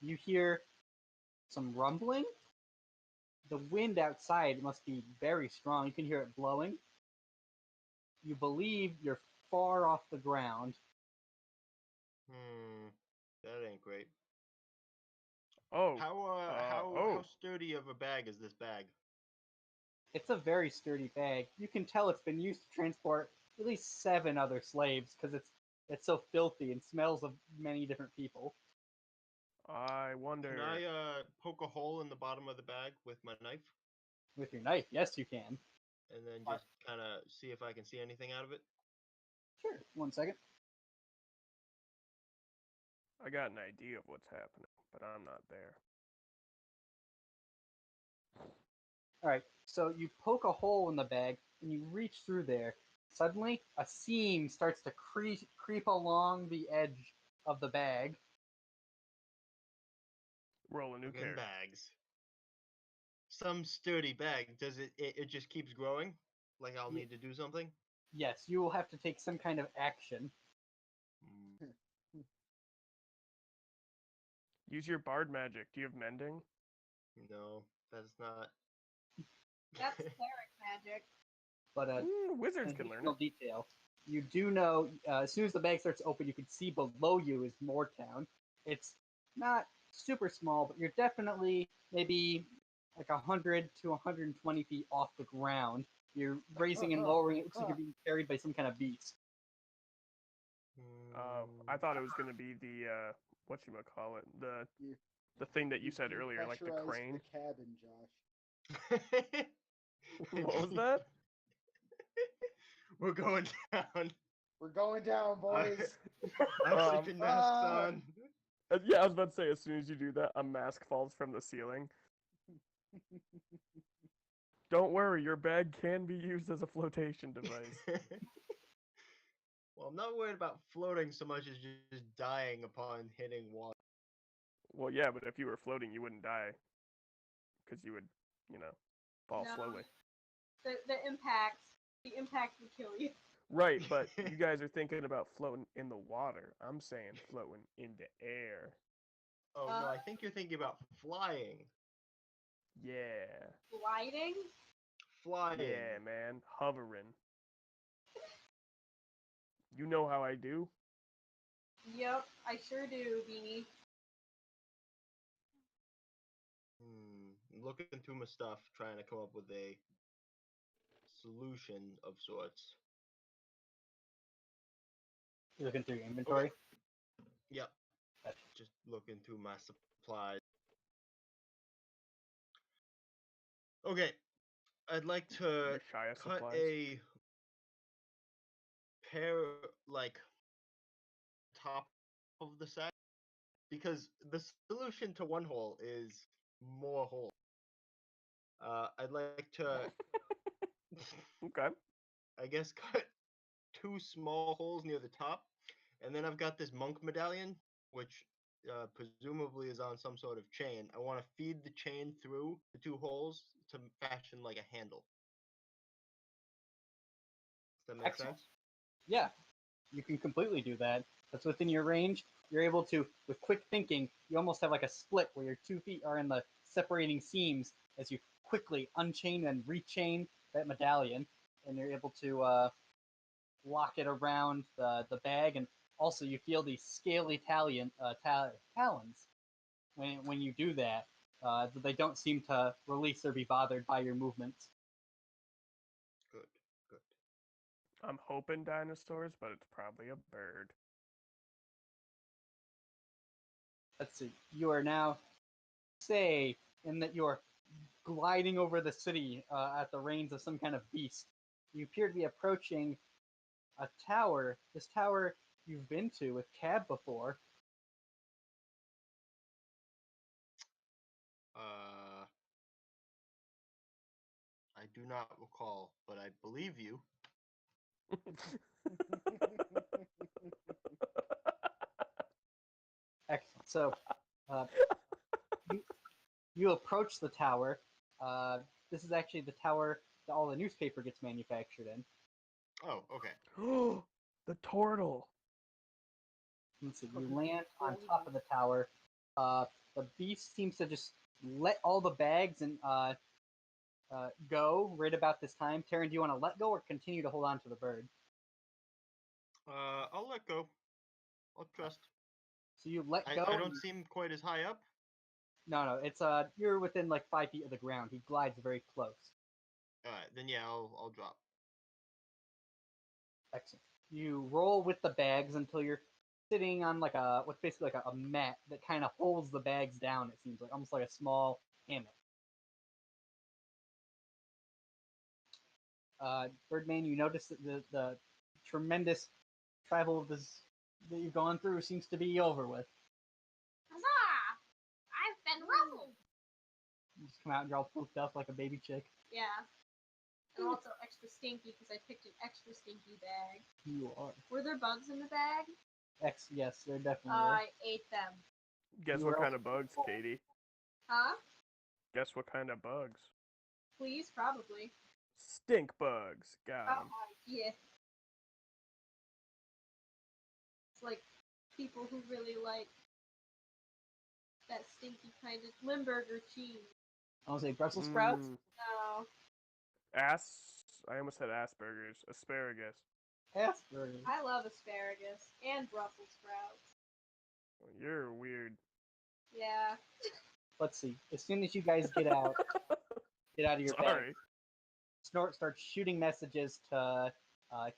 You hear some rumbling. The wind outside must be very strong. You can hear it blowing. You believe you're far off the ground. That ain't great. Oh. How sturdy of a bag is this bag? It's a very sturdy bag. You can tell it's been used to transport at least 7 other slaves because it's so filthy and smells of many different people. I wonder. Can I poke a hole in the bottom of the bag with my knife? With your knife, yes, you can. And then just kind of see if I can see anything out of it? Sure. 1 second. I got an idea of what's happening, but I'm not there. All right. So you poke a hole in the bag and you reach through there. Suddenly, a seam starts to creep along the edge of the bag. Roll a new Fucking character. bags. Some sturdy bag. Does it just keeps growing? Like I'll need to do something? Yes, you will have to take some kind of action. Use your bard magic. Do you have mending? No, that's not. That's cleric magic. But Wizards in can learn additional it. detail, you do know as soon as the bag starts to open, you can see below you is Moortown. It's not super small, but you're definitely maybe like 100 to 120 feet off the ground. You're raising and lowering it. Looks like you're being carried by some kind of beast. I thought it was gonna be the whatchamacallit, You- the thing that you said you earlier, like the pressurized crane. The cabin, Josh. What was that? We're going down. We're going down, boys. I'm Um, sleeping masks on. Yeah, I was about to say, as soon as you do that, a mask falls from the ceiling. Don't worry, your bag can be used as a flotation device. Well, I'm not worried about floating so much as just dying upon hitting water. Well, yeah, but if you were floating, you wouldn't die. Because you would, fall No. slowly. The impact would kill you. Right, but you guys are thinking about floating in the water. I'm saying floating in the air. Oh no, I think you're thinking about flying. Yeah. Gliding? Flying. Yeah, man. Hovering. You know how I do? Yep, I sure do, Beanie. I'm looking through my stuff, trying to come up with a solution of sorts. You're looking through your inventory. Yep. Gotcha. Just looking through my supplies. Okay. I'd like to Your Shia cut supplies. a pair, like, top of the sack, because the solution to one hole is more holes. I'd like to, Okay. I guess, cut 2 small holes near the top, and then I've got this monk medallion, which presumably is on some sort of chain. I want to feed the chain through the 2 holes to fashion like a handle. Does that make Excellent. sense? Yeah, you can completely do that. That's within your range. You're able to, with quick thinking, you almost have like a split where your 2 feet are in the separating seams as you quickly unchain and rechain that medallion, and you're able to lock it around the bag, and also you feel these scaly talons when you do that. They don't seem to release or be bothered by your movements. Good, good. I'm hoping dinosaurs, but it's probably a bird. Let's see. You are now, say, in that you're gliding over the city at the reins of some kind of beast. You appear to be approaching a tower. This tower you've been to with Cab before. I do not recall, but I believe you. Excellent. So, you approach the tower. This is actually the tower that all the newspaper gets manufactured in. Oh, okay. The turtle. Let's see. You land on top of the tower. The beast seems to just let all the bags and go right about this time. Taryn, do you want to let go or continue to hold on to the bird? I'll let go. I'll trust. So you let go. I don't seem quite as high up. No. It's you're within like 5 feet of the ground. He glides very close. All right, then yeah, I'll drop. Excellent. You roll with the bags until you're sitting on like what's basically like a mat that kind of holds the bags down. It seems like almost like a small hammock. Birdman, you notice that the tremendous travel that you've gone through seems to be over with. Huzzah! I've been ruffled! You just come out and you're all poofed up like a baby chick. Yeah. And also extra stinky because I picked an extra stinky bag. You are. Were there bugs in the bag? Yes, there definitely were. I ate them. Guess You what were kind of bugs, Katie? Huh? Guess what kind of bugs? Please, probably. Stink bugs. Got 'em. Yeah. It's like people who really like that stinky kind of Limburger cheese. I want to say Brussels sprouts. No. I almost said Asperger's. Asparagus. Asperger's. I love asparagus and Brussels sprouts. You're weird. Yeah. Let's see. As soon as you guys get out of your bag, Sorry. Snort starts shooting messages to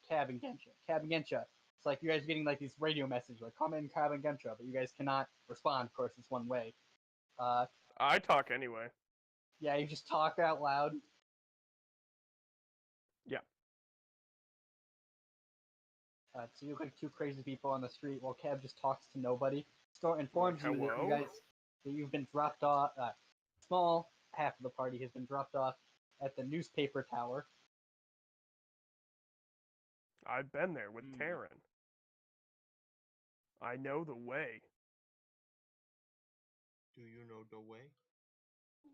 Cab and Gensha. Cab and Gensha, It's like you guys are getting like these radio messages like "Come in, Cabin Gentra," but you guys cannot respond. Of course, it's one way. I talk anyway. Yeah, you just talk out loud. Yeah. So you look like two crazy people on the street while Cab just talks to nobody. Store informs you that you hello? guys that you've been dropped off. Small half of the party has been dropped off at the newspaper tower. I've been there with Hmm. Taryn. I know the way. Do you know the way?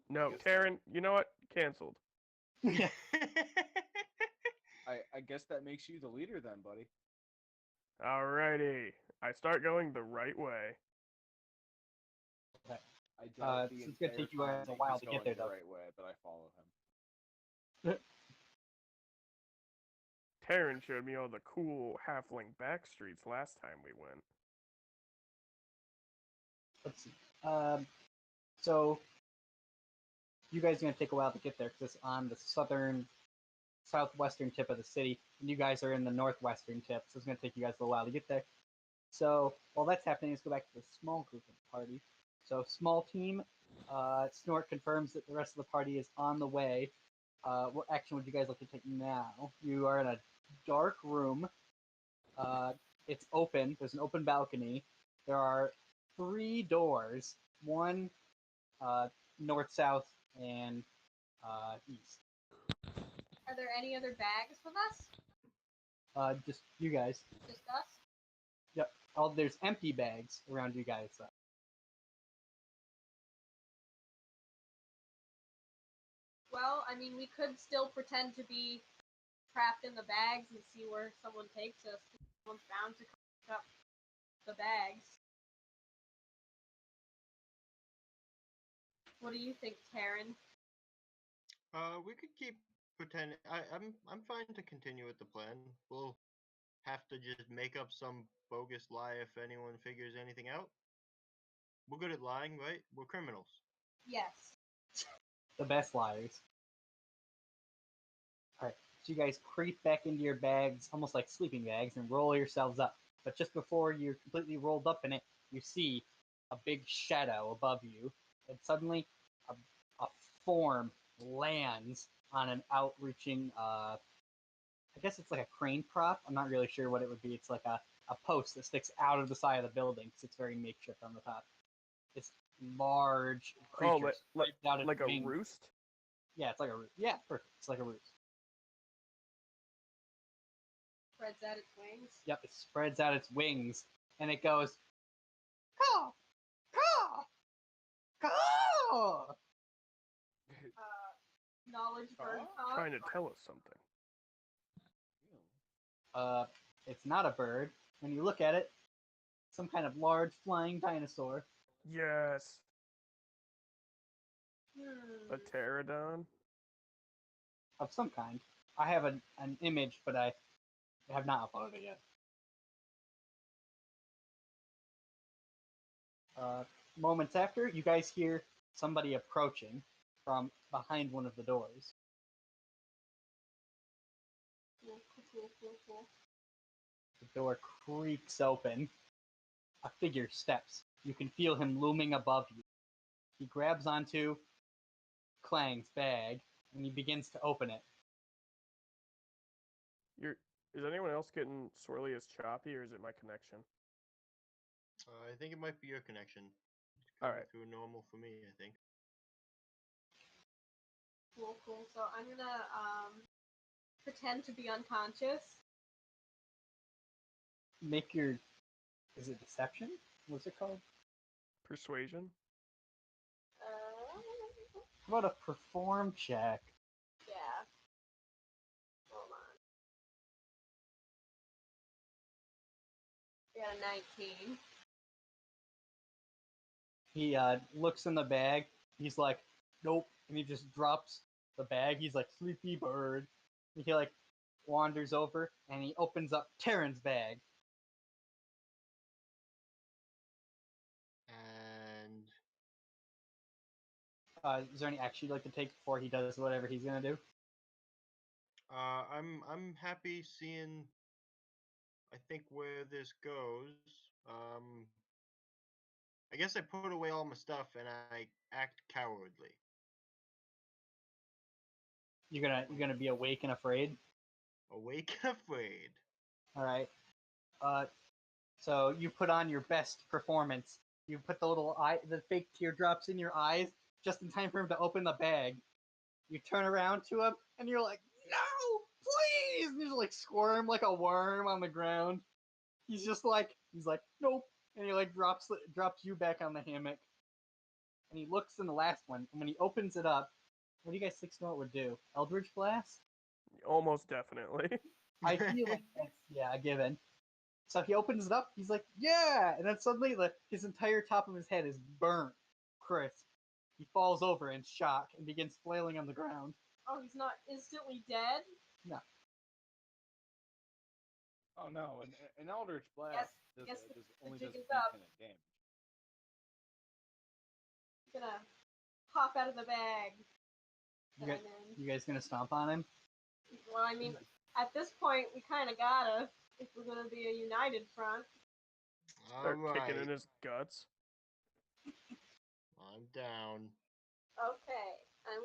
No, Yes. Taryn, you know what? Cancelled. I guess that makes you the leader then, buddy. Alrighty. I start going the right way. I doubt the It's gonna entire take you time guys a Nick while is to get going there, the though. right way, but I follow him. Taryn showed me all the cool halfling back streets last time we went. Let's see. So you guys are gonna take a while to get there because it's on the southwestern tip of the city, and you guys are in the northwestern tip, so it's gonna take you guys a little while to get there. So while that's happening, let's go back to the small group of the party. So small team, Snort confirms that the rest of the party is on the way. What action would you guys like to take now? You are in a dark room. It's open. There's an open balcony. There are 3 doors. One north, south, and east. Are there any other bags with us? Just you guys. Just us? Yep. Oh, there's empty bags around you guys. Well, I mean, we could still pretend to be trapped in the bags and see where someone takes us. Someone's bound to pick up the bags. What do you think, Taryn? We could keep pretending. I'm fine to continue with the plan. We'll have to just make up some bogus lie if anyone figures anything out. We're good at lying, right? We're criminals. Yes. The best liars. Alright, so you guys creep back into your bags, almost like sleeping bags, and roll yourselves up. But just before you're completely rolled up in it, you see a big shadow above you, and suddenly a form lands on an outreaching, I guess it's like a crane prop. I'm not really sure what it would be. It's like a post that sticks out of the side of the building because it's very makeshift on the top. This large creature spreads out its like a wings. roost? Yeah, it's like a roost. Yeah, perfect. It's like a roost. Spreads out its wings. Yep, it spreads out its wings and it goes, caw, caw, caw. Knowledge bird talk. Trying to tell us something. It's not a bird. When you look at it, some kind of large flying dinosaur. Yes. Hmm. A pterodon? Of some kind. I have an image, but I have not uploaded it yet. Moments after, you guys hear somebody approaching from behind one of the doors. Cool. The door creaks open. A figure steps. You can feel him looming above you. He grabs onto Klang's bag and he begins to open it. Is anyone else getting swirly as choppy, or is it my connection? I think it might be your connection. It's All coming right. through normal for me, I think. Cool. So I'm gonna pretend to be unconscious. Make your. Is it deception? What's it called? Persuasion? How about a perform check? Yeah. Hold on. Got a 19. He looks in the bag. He's like, nope. And he just drops the bag. He's like, sleepy bird. And he like wanders over and he opens up Taryn's bag. And Is there any action you'd like to take before he does whatever he's gonna do? I'm happy seeing I think where this goes, I guess I put away all my stuff and I act cowardly. You're gonna be awake and afraid. Awake and afraid. All right. So you put on your best performance. You put the fake teardrops in your eyes just in time for him to open the bag. You turn around to him and you're like, "No, please!" And you just like squirm like a worm on the ground. He's like, "Nope," and he like drops you back on the hammock. And he looks in the last one, and when he opens it up, what do you guys think Snort would do? Eldritch Blast? Almost definitely. I feel like that's a given. So he opens it up. He's like, "Yeah!" And then suddenly, his entire top of his head is burnt, crisp. He falls over in shock and begins flailing on the ground. Oh, he's not instantly dead? No. Oh no, an Eldritch Blast does only jig does is up. 3 damage. Gonna hop out of the bag. You guys gonna stomp on him? Well, I mean, at this point, we kind of gotta, if we're gonna be a united front. Start kicking in his guts. I'm down. Okay, I'm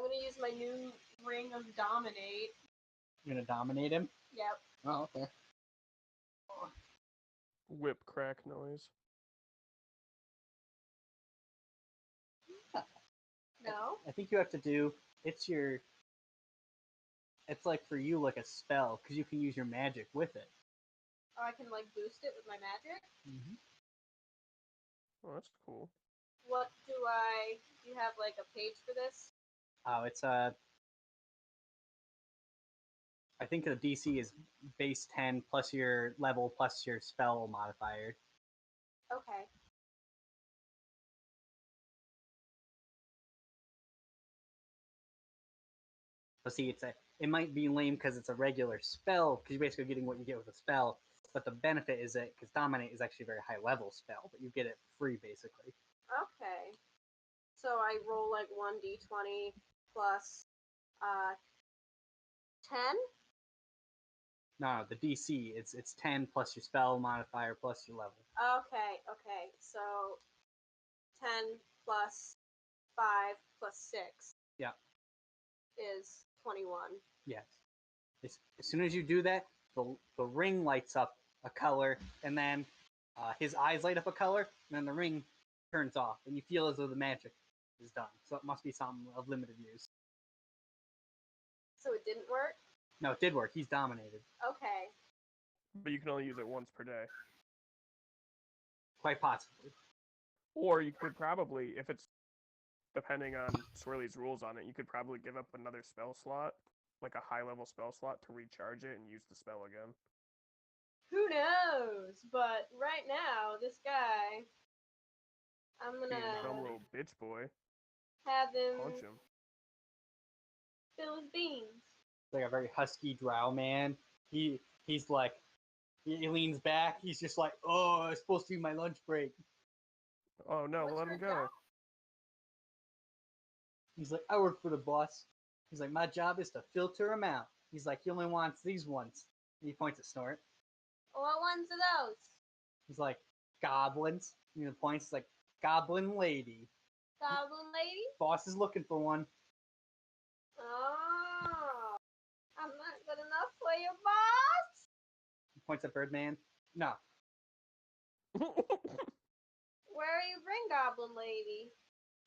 gonna use my new ring of dominate. You're gonna dominate him? Yep. Oh, okay. Whip crack noise. No? I think you have to do. It's like for you like a spell because you can use your magic with it. Or I can like boost it with my magic. Mm-hmm. Oh, that's cool. What do you have like a page for this? Oh, it's I think the DC is base 10 plus your level plus your spell modifier. Okay. So see, it might be lame because it's a regular spell because you're basically getting what you get with a spell. But the benefit is that because Dominate is actually a very high level spell, but you get it free basically. Okay. So I roll like 1d20 plus 10? No, the DC it's 10 plus your spell modifier plus your level. Okay. So 10 plus 5 plus 6. Yeah. Is 21. Yes. As soon as you do that, the ring lights up a color, and then his eyes light up a color, and then the ring turns off, and you feel as though the magic is done. So it must be something of limited use. So it didn't work? No, it did work. He's dominated. Okay. But you can only use it once per day. Quite possibly. Or you could probably, if it's depending on Swirly's rules on it, you could probably give up another spell slot, like a high-level spell slot, to recharge it and use the spell again. Who knows? But right now, this guy, I'm Being a dumb gonna little bitch boy, have him punch him. fill his beans. It's like a very husky drow man. He's like, he leans back. He's just like, "Oh, it's supposed to be my lunch break." Oh no, What's let your him go. job? He's like, "I work for the boss." He's like, "My job is to filter him out." He's like, "He only wants these ones." And he points at Snort. What ones are those? He's like, "Goblins." And he points. He's like, "Goblin lady." Goblin lady? Boss is looking for one. Oh, I'm not good enough for you, boss. He points at Birdman. No. Where you bring Goblin lady?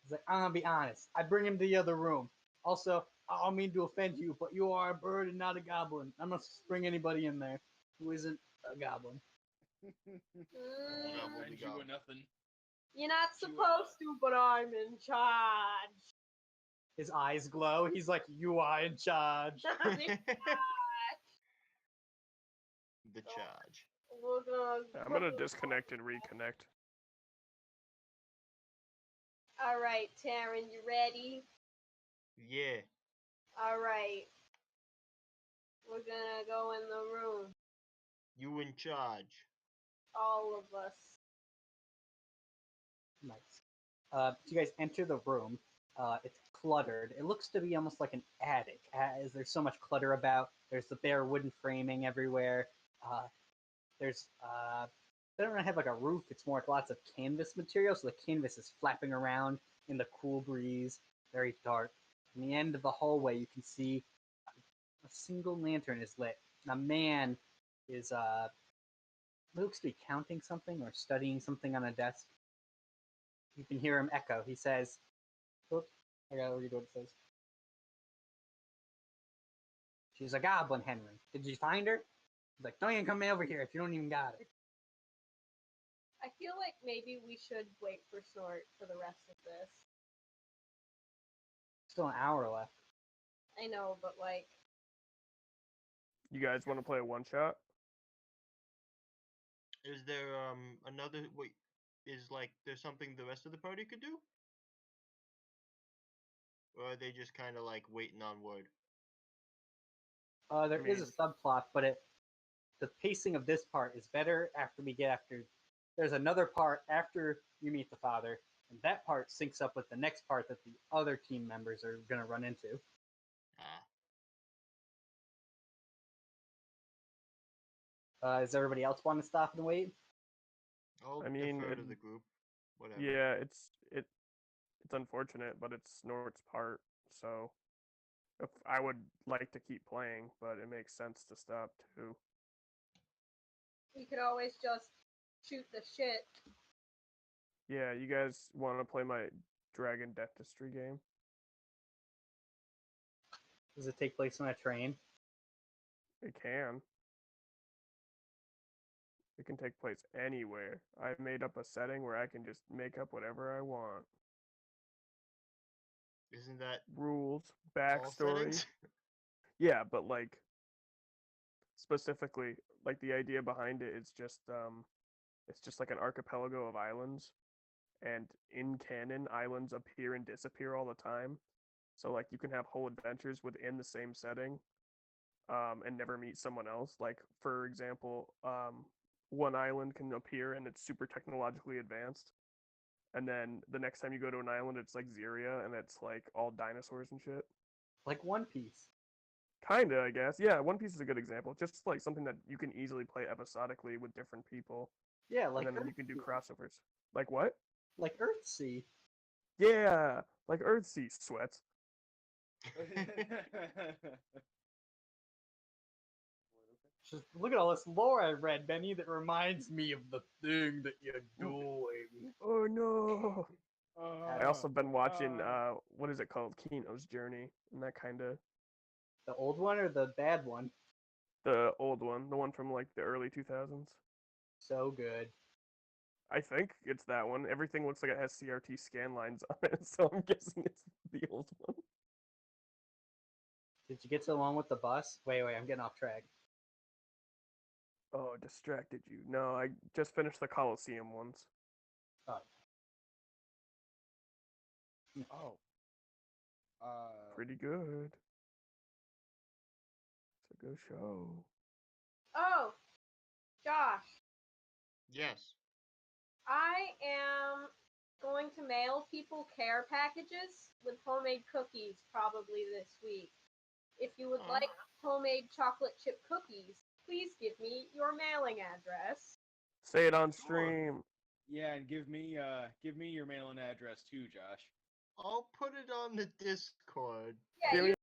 He's like, "I'm gonna be honest. I bring him to the other room. Also, I don't mean to offend you, but you are a bird and not a goblin. I'm not bring anybody in there who isn't a goblin." Mm, Offend you or nothing. you're not supposed to, but I'm in charge. His eyes glow. He's like, "You are in charge." I'm in charge. The charge. We're I'm gonna disconnect and reconnect. All right, Taryn, you ready? Yeah. All right. We're gonna go in the room. You in charge. All of us. Nice. So you guys enter the room. It's cluttered. It looks to be almost like an attic, as there's so much clutter about. There's the bare wooden framing everywhere. There's they don't really have like a roof. It's more like lots of canvas material, so the canvas is flapping around in the cool breeze. Very dark. In the end of the hallway, you can see a single lantern is lit. And a man is looks to be counting something or studying something on a desk. You can hear him echo. He says, "Oops, I gotta read what it says." She's a goblin, Henry. Did you find her? He's like, don't even come over here if you don't even got her. I feel like maybe we should wait for Snort for the rest of this. Still an hour left. I know, but like, You guys want to play a one shot? Is there another wait? Is like there's something the rest of the party could do, or are they just kind of like waiting on word? There is a subplot, but the pacing of this part is better after we get after. There's another part after you meet the father, and that part syncs up with the next part that the other team members are gonna run into. Does everybody else want to stop and wait? I'll I mean, defer to the group. Whatever. Yeah, it's unfortunate, but it's Snort's part. So if I would like to keep playing, but it makes sense to stop too. we could always just shoot the shit. Yeah, you guys want to play my Dragon Dentistry game? Does it take place on a train? It can. It can take place anywhere. I made up a setting where I can just make up whatever I want. Isn't that Rules, all backstory. settings? Yeah, but like specifically, like the idea behind it is just it's just like an archipelago of islands, and in canon, islands appear and disappear all the time. So like you can have whole adventures within the same setting, and never meet someone else. Like for example, one island can appear and it's super technologically advanced, and then the next time you go to an island, it's like Xeria and it's like all dinosaurs and shit. Like One Piece. Kinda, I guess. Yeah, One Piece is a good example. Just like something that you can easily play episodically with different people, Yeah, like and then you can do Earthsea. crossovers. Like what? Like Earthsea. Yeah, like Earthsea sweats. Just look at all this lore I read, Benny, that reminds me of the thing that you're doing. Oh no! I also been watching uh, what is it called? Kino's Journey, and that kind of The old one or the bad one? the old one, the one from like the early 2000s. So good. I think it's that one. Everything looks like it has CRT scan lines on it, so I'm guessing it's the old one. Did you get to the one with the bus? Wait, I'm getting off track. Oh, distracted you. No, I just finished the Coliseum ones. Oh, Oh. Pretty good. It's a good show. Oh, Josh, Yes. I am going to mail people care packages with homemade cookies probably this week. If you would Aw. like homemade chocolate chip cookies, please give me your mailing address. Say it on stream. Yeah, and give me your mailing address too, Josh. I'll put it on the Discord. Yeah, Give me you